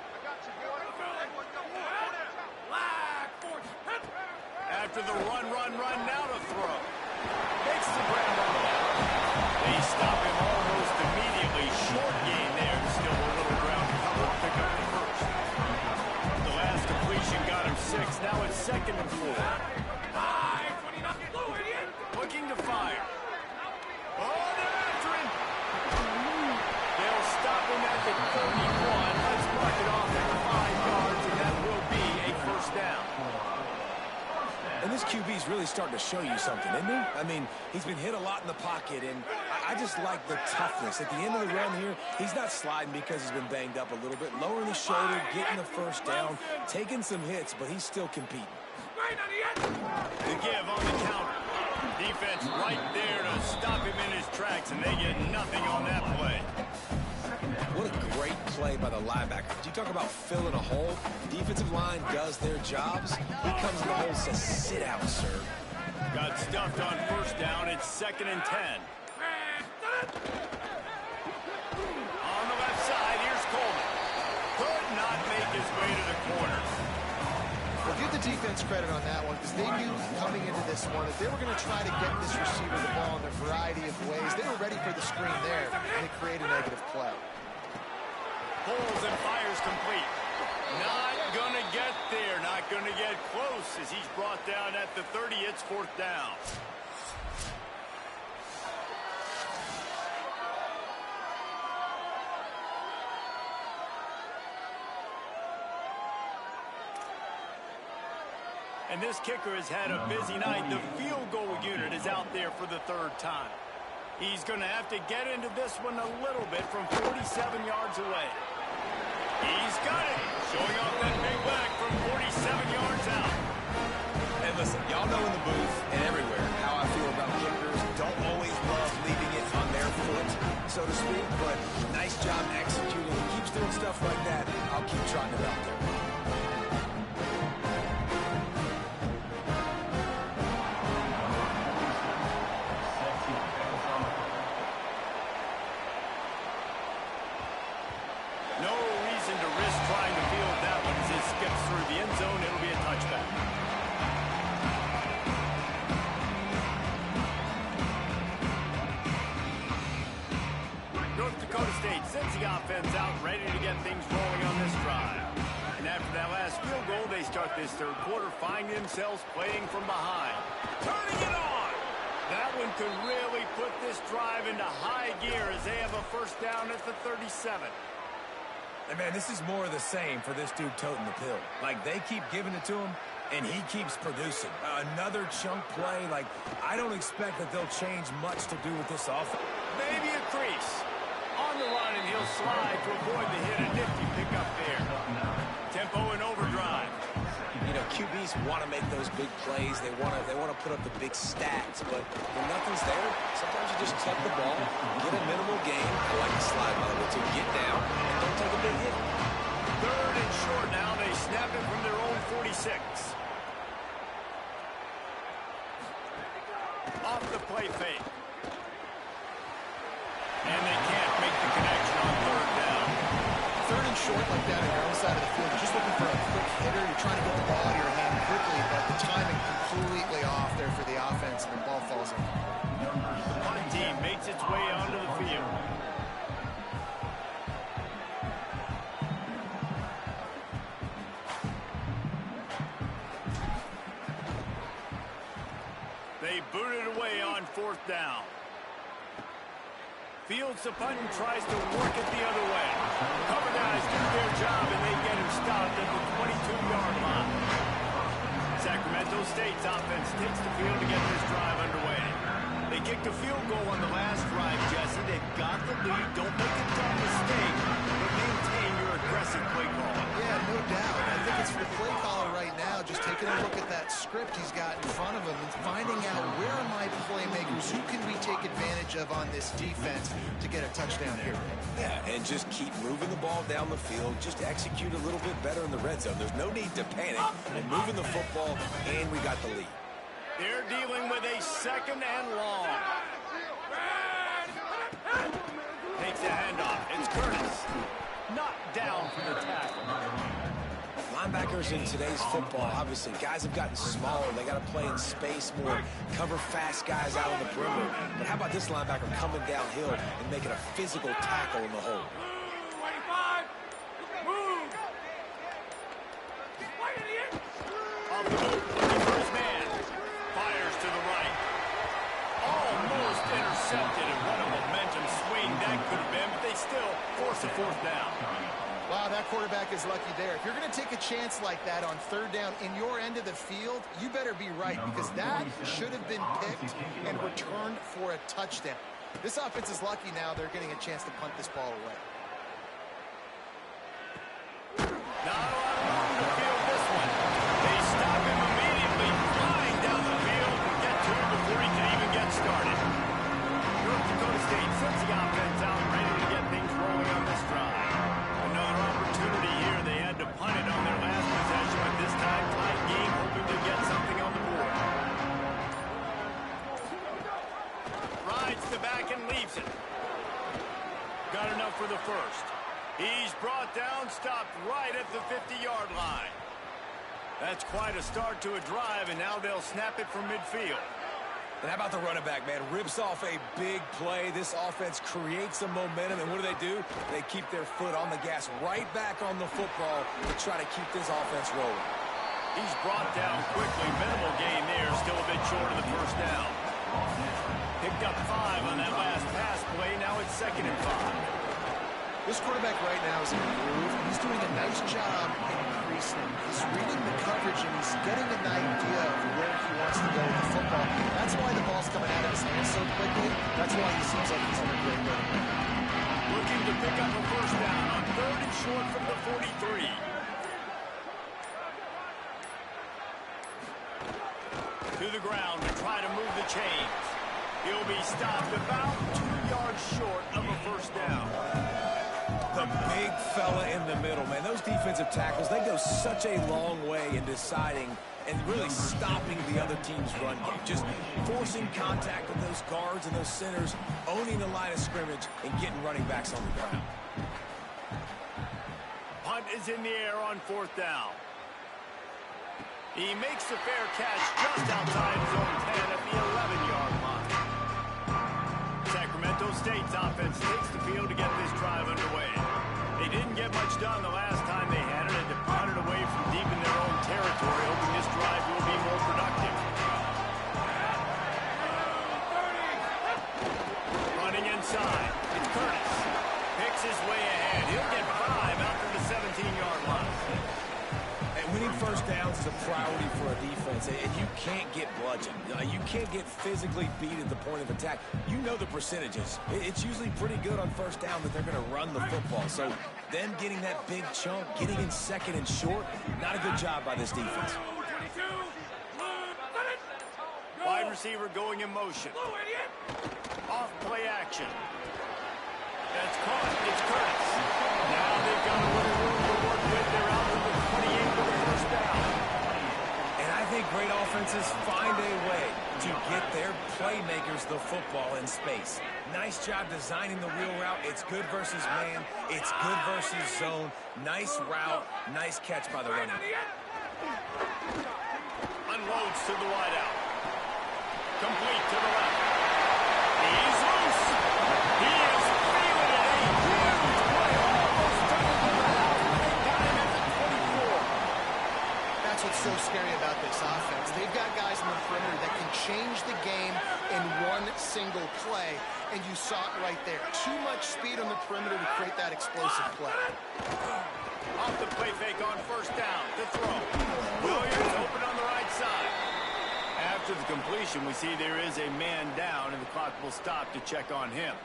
After the run, now to throw. Makes the ground on the line. They stop him almost immediately. Short gain there. Still a little ground cover. Pick up the first. The last completion got him 6. Now it's 2nd and 4. Looking to fire. Oh, they're after him. They'll stop him at the 31. Let's mark it off at 5 yards, and that will be a first down. And this QB's really starting to show you something, isn't he? I mean, he's been hit a lot in the pocket, and I just like the toughness. At the end of the run here, he's not sliding because he's been banged up a little bit. Lowering the shoulder, getting the first down, taking some hits, but he's still competing. The give on the counter. Defense right there to stop him in his tracks, and they get nothing on that play. What a great play by the linebacker. You talk about filling a hole. Defensive line does their jobs. He comes in the hole and says, sit out, sir. Got stuffed on first down. It's 2nd and 10. On the left side, here's Coleman. Could not make his way to the corner. Well, give the defense credit on that one because they knew coming into this one that they were going to try to get this receiver the ball in a variety of ways. They were ready for the screen there, and it created a negative play. Pulls and fires complete. Not going to get there. Not going to get close as he's brought down at the 30. It's 4th down. And this kicker has had a busy night. The field goal unit is out there for the 3rd time. He's going to have to get into this one a little bit from 47 yards away. He's got it. Showing off that big leg from 47 yards out. And listen, y'all know in the booth and everywhere how I feel about kickers. Don't always love leaving it on their foot, so to speak, but nice job executing. He keeps doing stuff like that. I'll keep trotting it out there. North Dakota State sends the offense out, ready to get things rolling on this drive. And after that last field goal, they start this 3rd quarter, find themselves playing from behind. Turning it on! That one could really put this drive into high gear as they have a first down at the 37. And man, this is more of the same for this dude toting the pill. Like, they keep giving it to him, and he keeps producing. Another chunk play. Like, I don't expect that they'll change much to do with this offense. Maybe a crease. On the run, and he'll slide to avoid the hit. A nifty pickup there. Tempo and overdrive. You know, QBs want to make those big plays. They want to put up the big stats. But when nothing's there, sometimes you just tuck the ball, get a minimal gain. I like the slide, by the way, to get down and don't take a big hit. 3rd and short now. They snap it from their own 46. play fake. And they can't make the connection on third down. Third and short like that on your own side of the field. You're just looking for a quick hitter. You're trying to get the ball out of your hand quickly, but the timing completely off there for the offense, and the ball falls in. The punt team makes its way onto the field. They boot it away on fourth down. Fields the punt and tries to work it the other way. Cover guys do their job, and they get him stopped at the 22-yard line. Sacramento State's offense takes the field to get this drive underway. They kicked a field goal on the last drive, Jesse. They've got the lead. Don't make a dumb mistake, but maintain your aggressive play call. Yeah, no doubt. I think it's for the play caller right now, just taking a look at that script he's got in front of him and finding out where are my playmakers, who can we take advantage of on this defense to get a touchdown here. Yeah, and just keep moving the ball down the field. Just execute a little bit better in the red zone. There's no need to panic. We're moving the football, and we got the lead. They're dealing with a second and long. Takes a handoff. It's Curtis. Knocked down for the tackle. Linebackers in today's football, obviously, guys have gotten smaller. They got to play in space more, cover fast guys out on the perimeter. But how about this linebacker coming downhill and making a physical tackle in the hole? Off the move, looking for his man. Fires to the right. Almost intercepted, and what a momentum swing that could have been, but they still force a fourth down. Wow, that quarterback is lucky there. If you're going to take a chance like that on third down in your end of the field, you better be right, because that should have been picked and returned for a touchdown. This offense is lucky now they're getting a chance to punt this ball away. Not a lot of room to field this one. They stop him immediately, flying down the field and get to him before he can even get started. North Dakota State sends the offense out, ready to get things rolling on this drive. Another opportunity here. They had to punt it on their last possession, but this time tight game, hoping to get something on the board. Rides the back and leaves it. Got enough for the first. He's brought down, stopped right at the 50-yard line. That's quite a start to a drive, and now they'll snap it from midfield. And how about the running back, man? Rips off a big play. This offense creates some momentum, and what do? They keep their foot on the gas right back on the football to try to keep this offense rolling. He's brought down quickly. Minimal gain there, still a bit short of the first down. Picked up 5 on that last pass play. Now it's 2nd and 5. This quarterback right now is in a groove. He's doing a nice job increasing. He's reading the coverage, and he's getting an idea of where he wants to go with the football. That's why the ball's coming out of his hands so quickly. That's why he seems like he's in a great way. Looking to pick up a first down on 3rd and short from the 43. To the ground to try to move the chains. He'll be stopped about 2 yards short of a first down. The big fella in the middle, man. Those defensive tackles, they go such a long way in deciding and really stopping the other team's run game. Just forcing contact with those guards and those centers, owning the line of scrimmage, and getting running backs on the ground. Punt is in the air on 4th down. He makes the fair catch just outside zone 10 at the 11-yard line. Sacramento State's offense takes the field to get this drive underway. They didn't get much done the last time they had it, and to punt it away from deep in their own territory, hoping this drive will be more productive. Running inside, it's Curtis. Picks his way ahead. He'll get 5 out to the 17-yard line. Winning first downs is a priority for a defense, and you can't get bludgeoned. You can't get physically beat at the point of attack. You know the percentages. It's usually pretty good on first down that they're going to run the football. So them getting that big chunk, getting in 2nd and short, not a good job by this defense. Wide receiver going in motion. Off play action. That's caught. It's Curtis. Now they've got a little room to work with. They're out to the 28 for the first down. And I think great offenses find a way to get their playmakers the football in space. Nice job designing the wheel route. It's good versus man. It's good versus zone. Nice route. Nice catch by the runner. Unloads to the wideout. Complete to the left. He's loose. He is feeling it. A huge play. Almost took him to the house. They got him at the 24. That's what's so scary about this offense. They've got guys in the perimeter that can change the game in one single play, and you saw it right there. Too much speed on the perimeter to create that explosive play. Off the play fake on first down. To throw. Williams open on the right side. After the completion, we see there is a man down, and the clock will stop to check on him.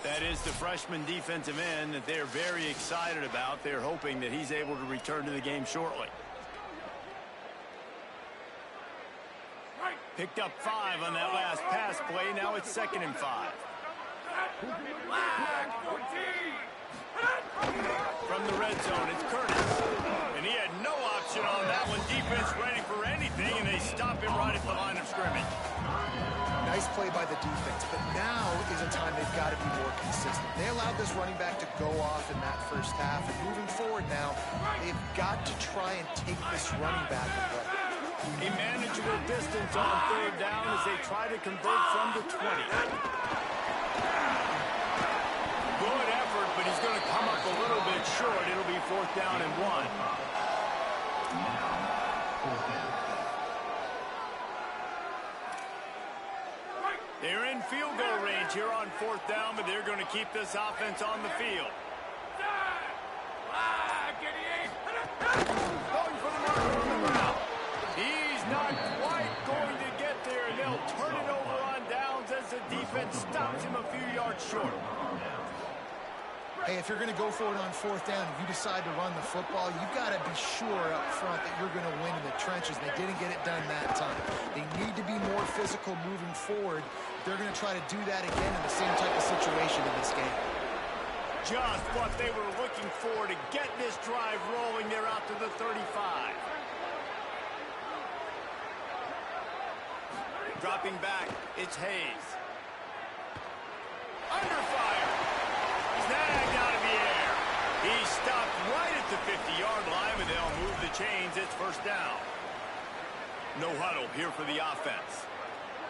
That is the freshman defensive end that they're very excited about. They're hoping that he's able to return to the game shortly. Picked up 5 on that last pass play. Now it's 2nd and 5. From the red zone, it's Curtis. And he had no option on that one. Defense ready for anything, and they stop him right at the line of scrimmage. Nice play by the defense, but now is a time they've got to be more consistent. They allowed this running back to go off in that first half, and moving forward now, they've got to try and take this running back away. A manageable distance on 3rd down as they try to convert from the 20. Good effort, but he's going to come up a little bit short. It'll be 4th down and 1. They're in field goal range here on 4th down, but they're going to keep this offense on the field. Going for the marker on the ground. He's not quite going to get there, and they'll turn it over on downs as the defense stops him a few yards short. Hey, if you're going to go for it on 4th down, if you decide to run the football, you've got to be sure up front that you're going to win in the trenches. They didn't get it done that time. They need to be more physical moving forward. They're going to try to do that again in the same type of situation in this game. Just what they were looking for to get this drive rolling. They're out to the 35. Dropping back, it's Hayes. Under fire. Snagged out of the air. He stopped right at the 50-yard line, but they'll move the chains. It's 1st down. No huddle here for the offense.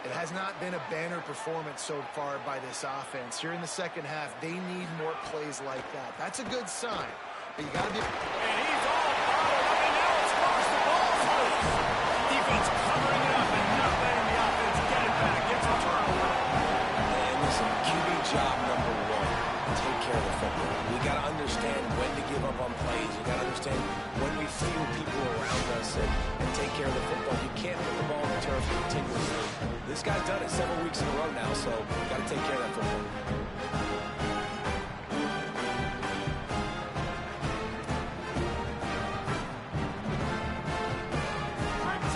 It has not been a banner performance so far by this offense. Here in the second half, they need more plays like that. That's a good sign, but you got to be... And he's all bottled up, and now it's lost. The ball's loose. Defense covering it up and not letting the offense get it back. It's a turnover. And listen, QB job number 1. Take care of the football. We got to understand when to give up on plays. You got to understand when we feel people around us and take care of the football. You can't put the ball on the turf continuously. This guy's done it several weeks in a row now, so you got to take care of that football.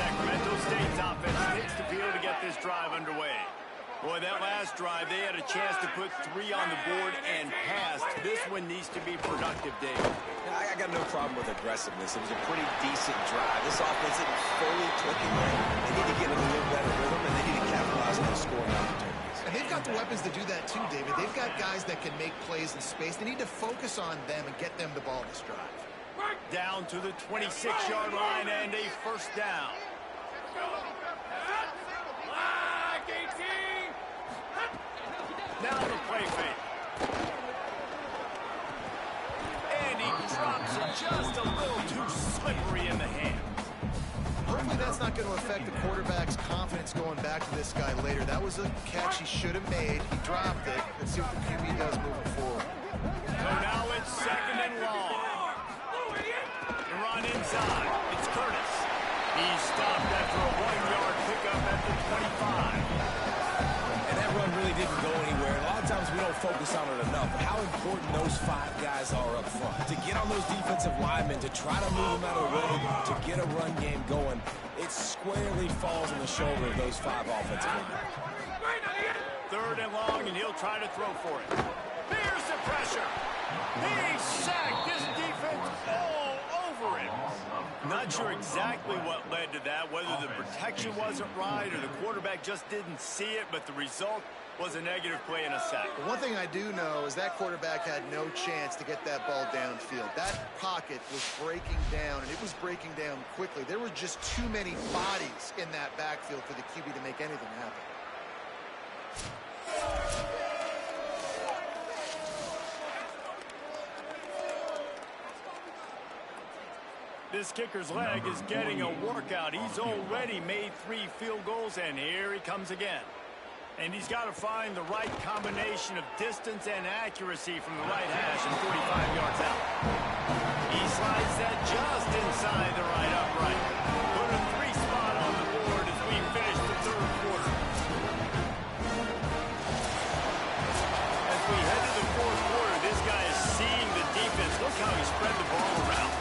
Sacramento State's offense takes the field to get this drive underway. Boy, that last drive, they had a chance to put 3 on the board and passed. This one needs to be productive, Dave. I got no problem with aggressiveness. It was a pretty decent drive. This offense isn't fully clicking in. They need to get in a little better rhythm, and they need to capitalize on the scoring opportunities. And they've got the weapons to do that too, David. They've got guys that can make plays in space. They need to focus on them and get them the ball this drive. Down to the 26-yard line and a 1st down. Now the play fake. And he drops it just a little too slippery in the hands. Hopefully that's not going to affect the quarterback's confidence going back to this guy later. That was a catch he should have made. He dropped it. Let's see what the QB does moving forward. So now it's 2nd and long. They run inside. It's Curtis. He stopped after a 1-yard pickup at the 25. And that run really didn't go anywhere. A lot of times we don't focus on it enough. How important those 5 guys are up front. To get on those defensive linemen, to try to move them out of the way, to get a run game going, it squarely falls on the shoulder of those 5 offensive linemen. 3rd and long, and he'll try to throw for it. There's the pressure. He's sacked. This defense all over him. Not sure exactly what led to that, whether the protection wasn't right or the quarterback just didn't see it, but the result was a negative play and a sack. But one thing I do know is that quarterback had no chance to get that ball downfield. That pocket was breaking down, and it was breaking down quickly. There were just too many bodies in that backfield for the QB to make anything happen. This kicker's leg is getting a workout. He's already made 3 field goals, and here he comes again. And he's got to find the right combination of distance and accuracy from the right hash and 45 yards out. He slides that just inside the right upright. Put a 3 spot on the board as we finish the 3rd quarter. As we head to the 4th quarter, this guy is seeing the defense. Look how he spread the ball around.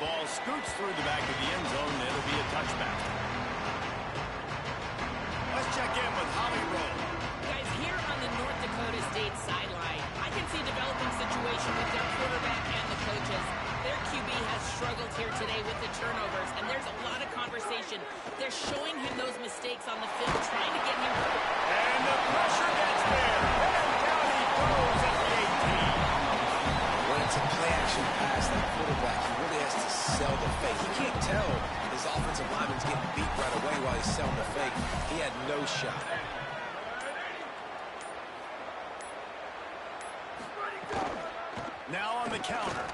Ball scoots through the back of the end zone, and it'll be a touchback. Let's check in with Holly Rowe. Guys, here on the North Dakota State sideline, I can see a developing situation with their quarterback and the coaches. Their QB has struggled here today with the turnovers, and there's a lot of conversation. They're showing him those mistakes on the field, trying to get him hurt. And the pressure gets there. And down he goes at the 18. When it's a play-action pass, that quarterback, he really has to sell the fake. You can't tell his offensive lineman's getting beat right away while he's selling the fake. He had no shot. Now on the counter.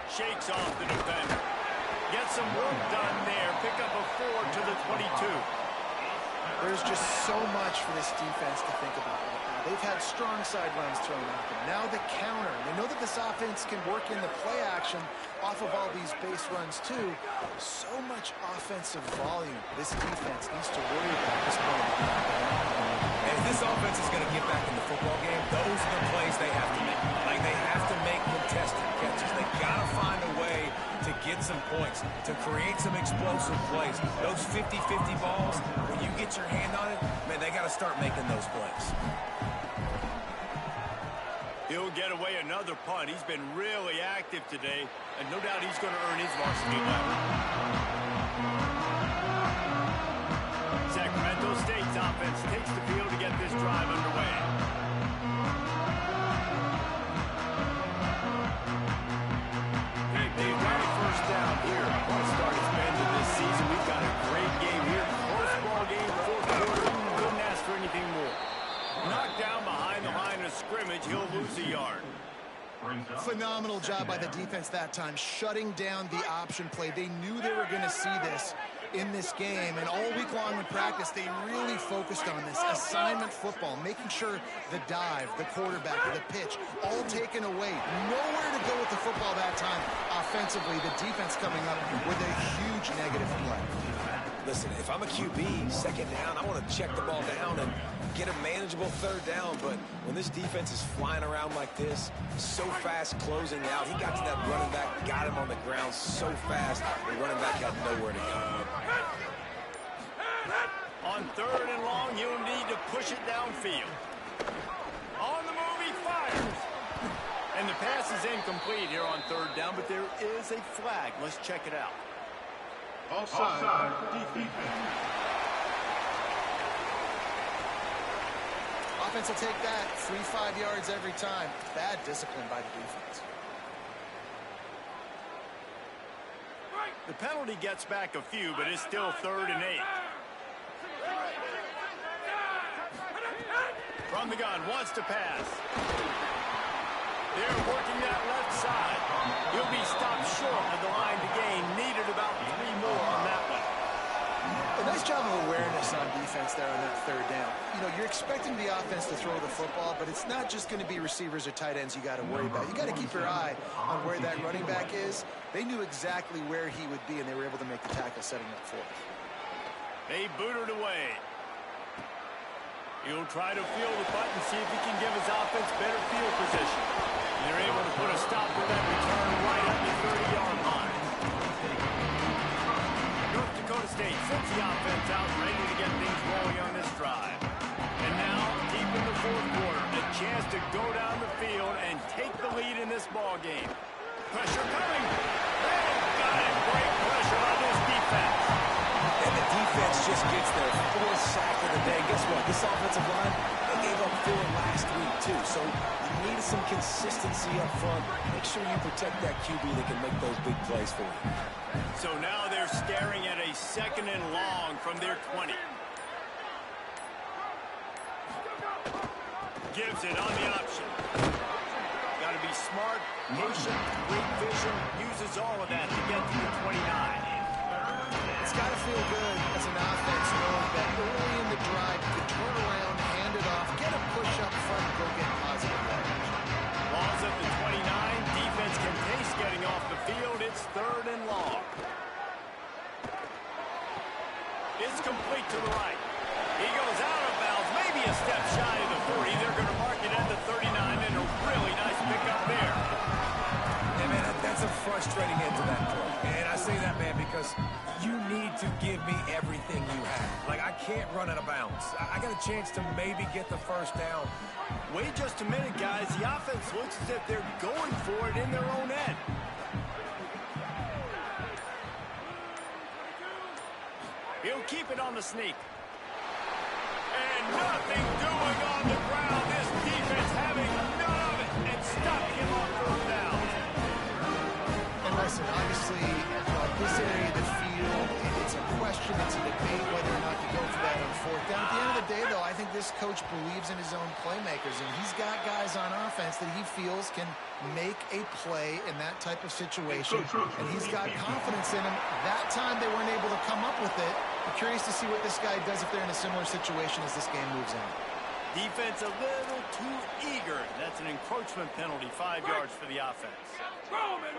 Shakes off the defender. Gets some work done there. Pick up a 4 to the 22. There's just so much for this defense to think about right now. They've had strong side runs thrown at them. Now the counter. They know that this offense can work in the play action off of all these base runs too. So much offensive volume this defense needs to worry about at this point. And if this offense is going to get back in the football game, those are the plays they have to make. Like, they have to make contested catches. They got to find a way to get some points, to create some explosive plays. Those 50-50 balls, when you get your hand on it, man, they got to start making those plays. He'll get away another punt. He's been really active today, and no doubt he's going to earn his varsity level. Sacramento State's offense takes the field to get this drive underway. They've got a first down here. What a start it's been to this season. We've got a great game here. Close ball game, 4th quarter. Couldn't ask for anything more. Knocked down behind the line of scrimmage. He'll lose a yard. Phenomenal job by the defense that time, shutting down the option play. They knew they were going to see this in this game, and all week long in practice, they really focused on this assignment football, making sure the dive, the quarterback, the pitch, all taken away. Nowhere to go with the football that time. Offensively, the defense coming up with a huge negative play. Listen, if I'm a QB, 2nd down, I want to check the ball down and get a manageable 3rd down, but when this defense is flying around like this, so fast closing out, he got to that running back, got him on the ground so fast, the running back had nowhere to go. On 3rd and long, you'll need to push it downfield. On the move, he fires. And the pass is incomplete here on 3rd down, but there is a flag. Let's check it out. Offside. Defense. Offense will take that. 3-5 yards every time. Bad discipline by the defense. The penalty gets back a few, but it's still 3rd and 8. From the gun, wants to pass. They're working that left side. He'll be stopped short of the line to gain. Needed about 3 more on that one. A nice job job of awareness on defense there on that third down. You know, you're expecting the offense to throw the football, but it's not just going to be receivers or tight ends you got to worry about. You got to keep your eye on where that running back is. They knew exactly where he would be, and they were able to make the tackle setting up for him. They booted away. He'll try to field the punt and see if he can give his offense better field position. And they're able to put a stop to that return right at the 30-yard line. North Dakota State sends the offense out, ready to get things rolling on this drive. And now, deep in the fourth quarter, a chance to go down the field and take the lead in this ball game. Pressure coming. They've got it. Great pressure on this defense. And the defense just gets their fourth sack of the day. Guess what? This offensive line, they gave up 4 last week, too. So you need some consistency up front. Make sure you protect that QB that can make those big plays for you. So now they're staring at a 2nd and long from their 20. Gives it on the option. Got to be smart, motion, great vision, uses all of that to get to the 29. It's got to feel good as an offense knowing that early in the drive you can turn around, hand it off, get a push up front, and go get positive leverage. Ball's at the 29. Defense can taste getting off the field. It's 3rd and long. It's complete to the right. He goes out of bounds, maybe a step shy of the 40. They're going to mark it at the 39, and a really nice pickup there. Yeah, man, that's a frustrating end to that play. And I say that, man, because you need to give me everything you have. Like, I can't run out of bounds. I got a chance to maybe get the first down. Wait just a minute, guys. The offense looks as if they're going for it in their own end. He'll keep it on the sneak. And nothing doing on the ground. This defense having none of it and stopping him on 4th down. And listen, obviously, this area of the field, it's a question, it's a debate whether or not to go for that on 4th down. At the end of the day, though, I think this coach believes in his own playmakers, and he's got guys on offense that he feels can make a play in that type of situation, and he's got confidence in him. That time they weren't able to come up with it. I'm curious to see what this guy does if they're in a similar situation as this game moves on. Defense a little too eager. That's an encroachment penalty, 5 yards for the offense. Roman!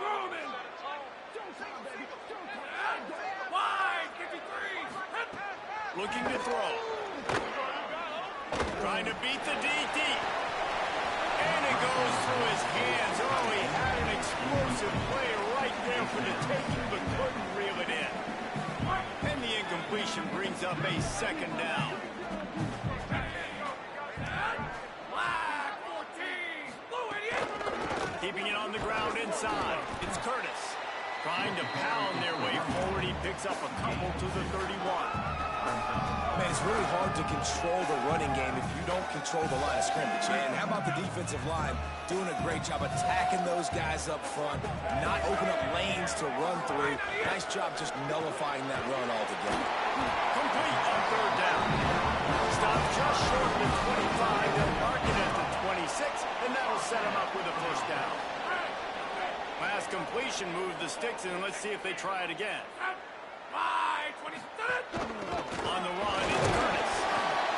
Wide, 53! Looking to throw. Trying to beat the DT. And it goes through his hands. Oh, he had an explosive play right there for the taking, but couldn't reel it in. And the incompletion brings up a 2nd down. Black 14! Blue idiot! Keeping it on the ground inside. It's Curtis. Trying to pound their way forward. He picks up a couple to the 31. Man, it's really hard to control the running game if you don't control the line of scrimmage. And how about the defensive line doing a great job attacking those guys up front, not open up lanes to run through. Nice job just nullifying that run altogether. Complete on 3rd down. Stop just short of the 25. They'll mark it at the 26, and that'll set him up with a 1st down. Last completion moved the sticks, and let's see if they try it again. Wide, 27! On the run is Curtis.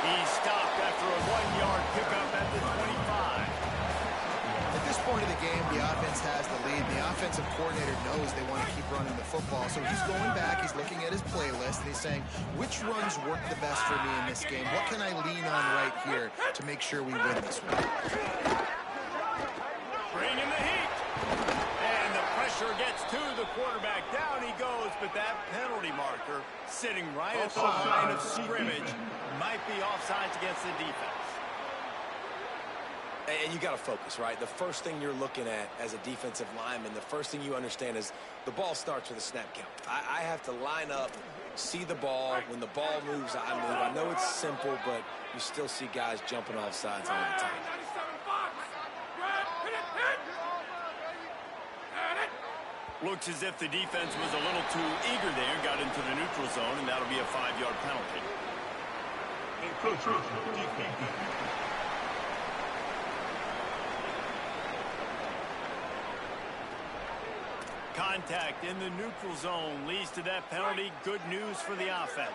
He's stopped after a 1-yard pickup at the 25. At this point of the game, the offense has the lead. The offensive coordinator knows they want to keep running the football, so he's going back, he's looking at his playlist, and he's saying, which runs work the best for me in this game? What can I lean on right here to make sure we win this one? Bring in the heat. And the pressure gets to the quarterback. Down he goes, but that penalty marker sitting right at the line of scrimmage might be offsides against the defense. And you got to focus, right? The first thing you're looking at as a defensive lineman, the first thing you understand is the ball starts with a snap count. I have to line up, see the ball. When the ball moves, I move. I know it's simple, but you still see guys jumping off sides all the time. Looks as if the defense was a little too eager there, got into the neutral zone, and that'll be a 5-yard penalty. Contact in the neutral zone leads to that penalty. Good news for the offense.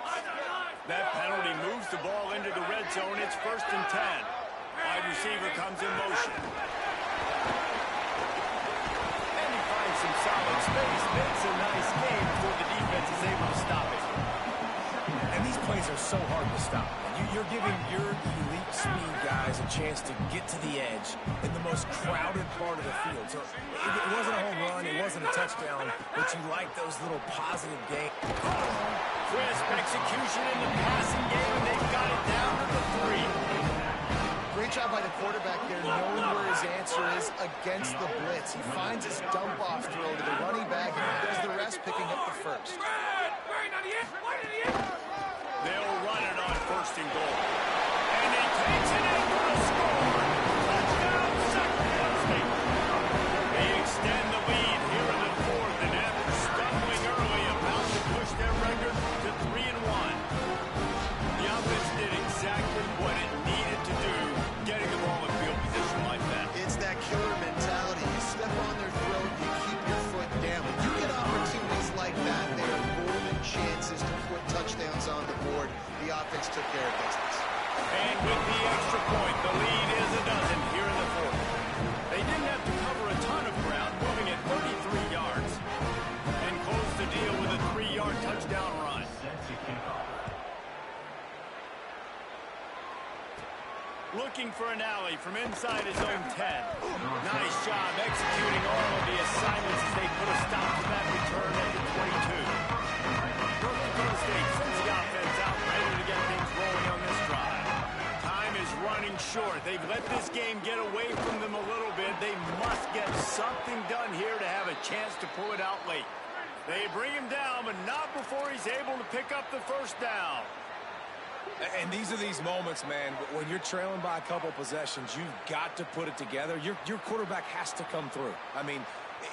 That penalty moves the ball into the red zone. It's 1st and 10. Wide receiver comes in motion. And he finds some solid space. Makes a nice game before the defense is able to stop it. And these plays are so hard to stop. You're giving your elite speed guys a chance to get to the edge in the most crowded part of the field. So it wasn't a home run, it wasn't a touchdown, but you like those little positive gains. Crisp execution in the passing game, and they've got it down to the 3. Great job by the quarterback there, knowing where his answer is against the blitz. He finds his dump-off throw to the running back, and he does the rest, picking up the first. They'll run it on 1st and goal. And he takes it in for a score. Touchdown, Sacramento State. They extend the lead here in the 4th, and after stumbling early, about to push their record to 3-1. The offense did exactly what it needed to do, getting the ball in field position like that. It's that killer mentality. You step on their throat, you keep your foot down. When you get opportunities like that, they are golden chances to put touchdowns on the board. The offense took care of business. And with the extra point, the lead is a dozen here in the 4th. They didn't have to cover a ton of ground, moving at 33 yards, and closed the deal with a 3-yard touchdown run. Looking for an alley from inside his own 10. Nice job executing all of the assignments as they put a stop to that return at the 22. North Dakota State sends the offense out, ready to get things rolling on this drive. Time is running short. They've let this game get away from them a little bit. They must get something done here to have a chance to pull it out late. They bring him down, but not before he's able to pick up the 1st down. And these are these moments, man, when you're trailing by a couple possessions, you've got to put it together. Your quarterback has to come through. I mean,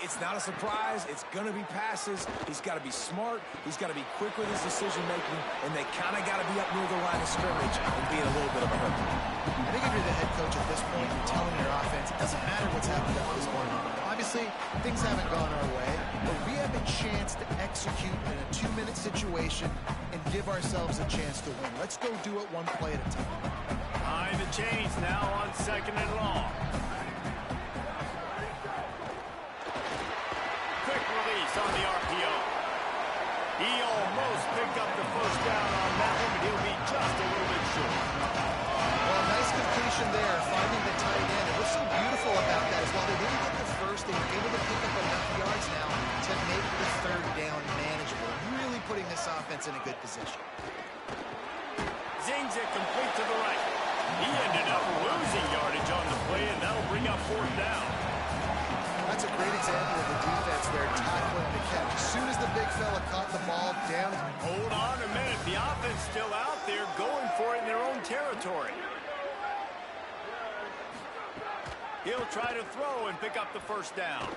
it's not a surprise. It's going to be passes. He's got to be smart. He's got to be quick with his decision-making, and they kind of got to be up near the line of scrimmage and be in a little bit of a hurry. I think if you're the head coach at this point, you're telling your offense, it doesn't matter what's happened up this point. Obviously, things haven't gone our way, but we have a chance to execute in a 2-minute situation and give ourselves a chance to win. Let's go do it one play at a time. Behind the chains now on 2nd and long. Quick release on the RPO. He almost picked up the 1st down on that one, but he'll be just a little bit short. Well, nice completion there, finding the tight end. And what's so beautiful about that is while they didn't get the first, they were able to pick up enough yards now to make the 3rd down manageable. Really putting this offense in a good position. Zings it complete to the right. He ended up losing yardage on the play, and that'll bring up 4th down. That's a great example of the defense there tackling the catch. As soon as the big fella caught the ball down. Hold on a minute. The offense still out there going for it in their own territory. He'll try to throw and pick up the 1st down.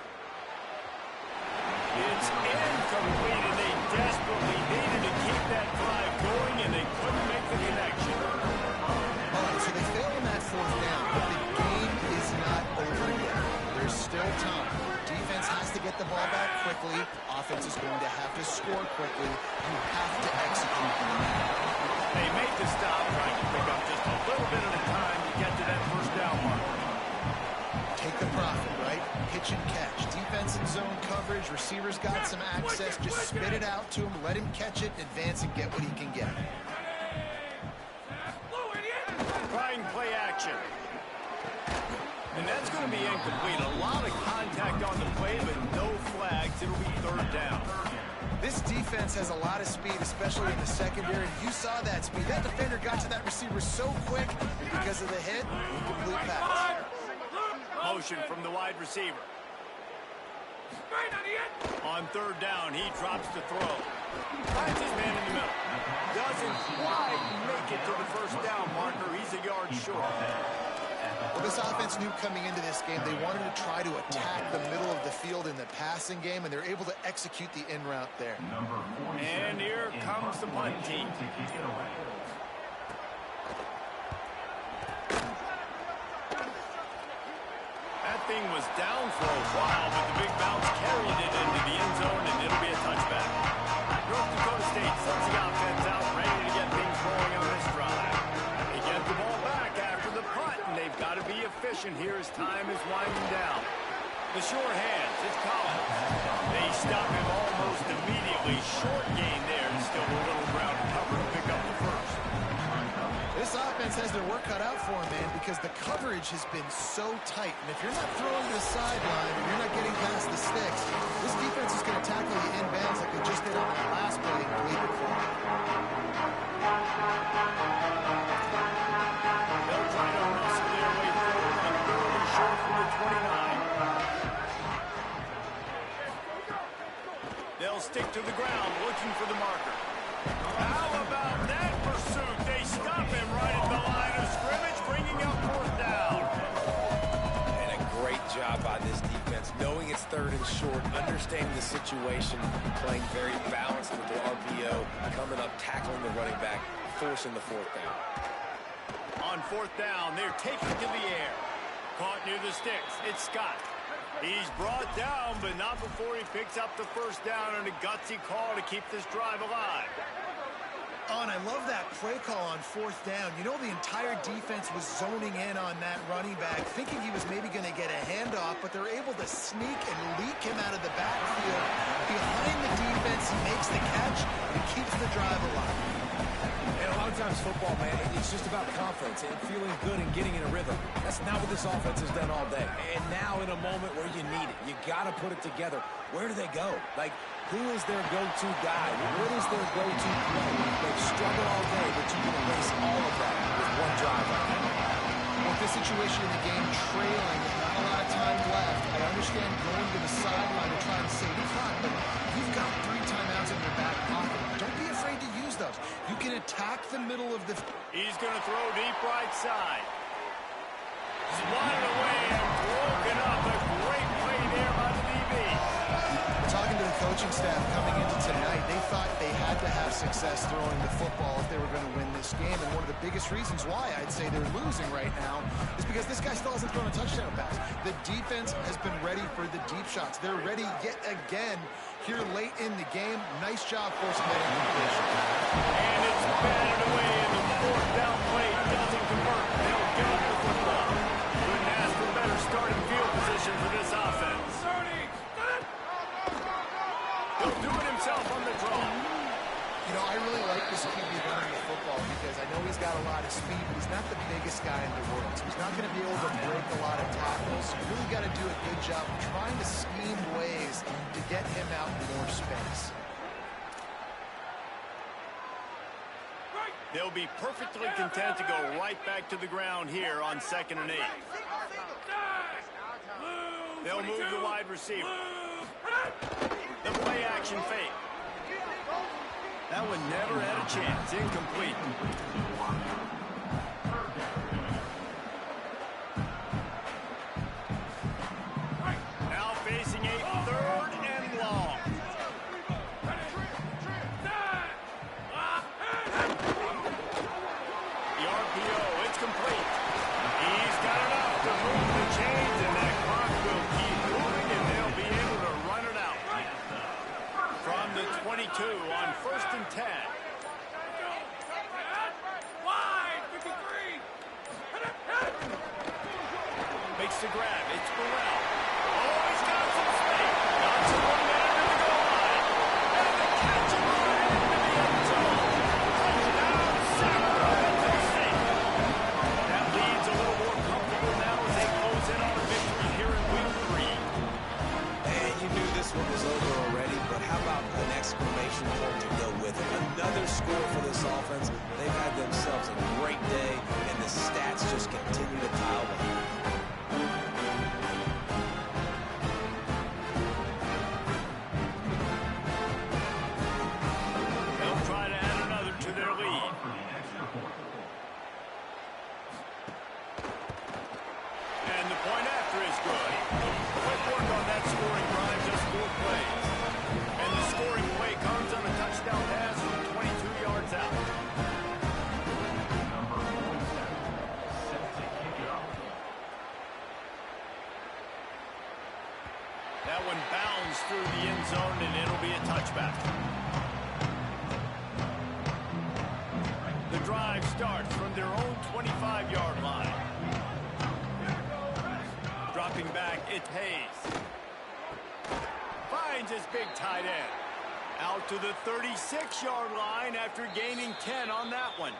It's incomplete, and they desperately needed to keep that drive going, and they couldn't make the connection. All right, so they fail on that 4th down, but the game is not over yet. There's still time. Defense has to get the ball back quickly. Offense is going to have to score quickly. You have to execute. They make the stop, trying to pick up just a little bit at a time to get to that 1st down mark. Take the profit, right? Pitch and catch. Defense and zone coverage. Receivers got some access. Just spit it out to him. Let him catch it, advance, and get what he can get. Trying play action. And that's going to be incomplete. A lot of contact on the play, but no flags. It'll be 3rd down. This defense has a lot of speed, especially in the secondary. You saw that speed. That defender got to that receiver so quick, and because of the hit, incomplete pass. Motion from the wide receiver. On 3rd down, he drops the throw. Finds his man in the middle. Doesn't quite make it to the 1st down marker. He's a yard short. Well, this offense knew coming into this game they wanted to try to attack the middle of the field in the passing game, and they're able to execute the in route there. And here comes the punt team. That thing was down for a while, but the big bounce carried it into the end zone, and it'll be a touchback. North Dakota State sends the offense out, ready to get things rolling relatively short gain there, and still a little ground to cover to pick up the first. This offense has their work cut out for them, man, because the coverage has been so tight. And if you're not throwing to the sideline or you're not getting past the sticks, this defense is going to tackle you inbounds like they just did on that last play and bleed the clock. They'll try to wrestle their way forward and barely short from the 29. They'll stick to the ground looking for the marker. How about that pursuit? They stop him right at the line of scrimmage, bringing up fourth down. And a great job by this defense, knowing it's third and short, understanding the situation, playing very balanced with the RPO, coming up, tackling the running back, forcing the fourth down. On fourth down, they're taking to the air. Caught near the sticks. It's Scott. He's brought down, but not before he picks up the first down on a gutsy call to keep this drive alive. Oh, and I love that play call on fourth down. You know, the entire defense was zoning in on that running back, thinking he was maybe going to get a handoff, but they're able to sneak and leak him out of the backfield. Behind the defense, he makes the catch and keeps the drive alive. And a lot of times football, man, it's just about confidence and feeling good and getting in a rhythm. That's not what this offense has done all day. And now in a moment where you need it, you got to put it together. Where do they go? Like, who is their go-to guy? What is their go-to play? They've struggled all day, but you can erase all of that with one drive right now. With this situation in the game trailing, not a lot of time left, I understand going to the sideline to try and save the clock, but you've got 3 timeouts in your back pocket. Don't be afraid to use those. You can attack the middle of the... He's going to throw deep right side. Swatted away and broken up. A great play there by the DB. Talking to the coaching staff coming into tonight, they thought they had to have success throwing the football if they were going to win this game. And one of the biggest reasons why I'd say they're losing right now is because this guy still hasn't thrown a touchdown pass. The defense has been ready for the deep shots. They're ready yet again here late in the game. Nice job forcing that incompletion. And it's batted away, and the fourth down play doesn't convert. They'll give up the football. Couldn't ask for better starting field position for this offense. He'll do it himself on the draw. You know, I really like this QB running the football because I know he's got a lot of speed, but he's not the biggest guy in the world. So he's not going to be able to break a lot of tackles. You really got to do a good job of trying to scheme ways to get him out in more space. They'll be perfectly content to go right back to the ground here on 2nd and 8. They'll move the wide receiver. The play action fake. That one never had a chance. Incomplete. Now facing a 3rd and long. The RPO, it's complete. He's got enough to move the chains, and that clock will keep moving, and they'll be able to run it out. From the 22 on 1st and 10. Wide, 53. Makes the grab. It's Burrell. Oh, he's got some space. Got some one man to the goal line. And the catch him right into the end zone. Touchdown, Sacramento State. That lead's a little more comfortable now as they close in on a victory here in week 3. And you knew this one was over already, but how about an exclamation point to go with it? Another score for this offense. They've had themselves a great day, and the stats just continue to pile up. They'll try to add another to their lead. And the point after is good. Quick work on that scoring drive, just 4 plays. And the scoring play comes on a touchdown pass from 22 yards out. That one bounds through the end zone, and it'll be a touchback. The drive starts from their own 25-yard line. Dropping back, it's Hayes. Finds his big tight end. Out to the 36-yard line after gaining 10 on that one.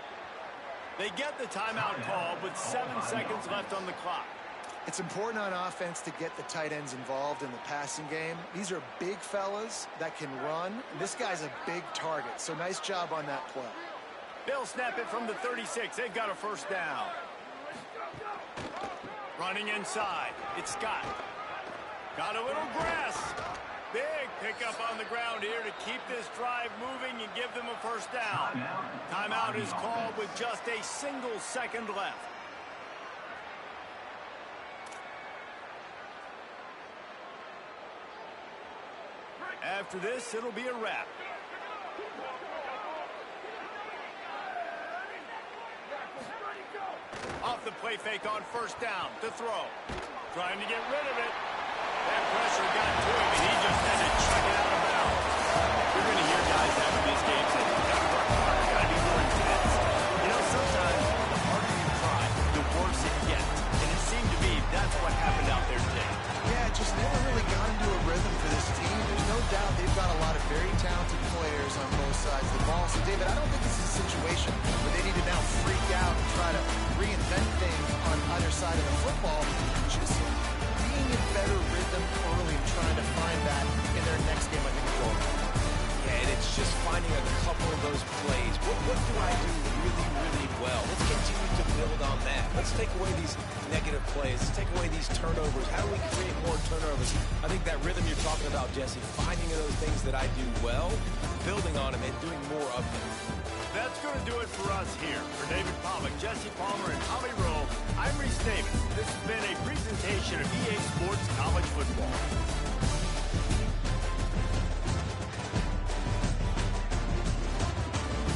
They get the timeout call with 7 seconds left on the clock. It's important on offense to get the tight ends involved in the passing game. These are big fellas that can run. This guy's a big target, so nice job on that play. They'll snap it from the 36. They've got a first down. Running inside. It's Scott. Got a little grass. Big pickup on the ground here to keep this drive moving and give them a first down. Timeout is called with just a single second left. After this, it'll be a wrap. Off the play fake on first down to throw. Trying to get rid of it. That pressure got to him, and he just had to chuck it out of bounds. You're going to hear guys after these games say, you got to work harder, got to be more intense. You know, sometimes the harder you try, the worse it gets. And it seemed to me that's what happened out there today. Yeah, it just never really got into a rhythm for this team. There's no doubt they've got a lot of very talented players on both sides of the ball. So, David, I don't think this is a situation where they need to now freak out and try to reinvent things on either side of the football. Just being in better rhythm early and trying to find that in their next game, I think, is going. Yeah, and it's just finding a couple of those plays. What do I do really, really well? Let's continue to build on that. Let's take away these negative plays. Let's take away these turnovers. How do we create more turnovers? I think that rhythm you're talking about, Jesse, finding those things that I do well, building on them, and doing more of them. That's going to do it for us here. For David Pollack, Jesse Palmer, and Tommy Rowe, I'm Reese Davis. This has been a presentation of EA Sports College Football.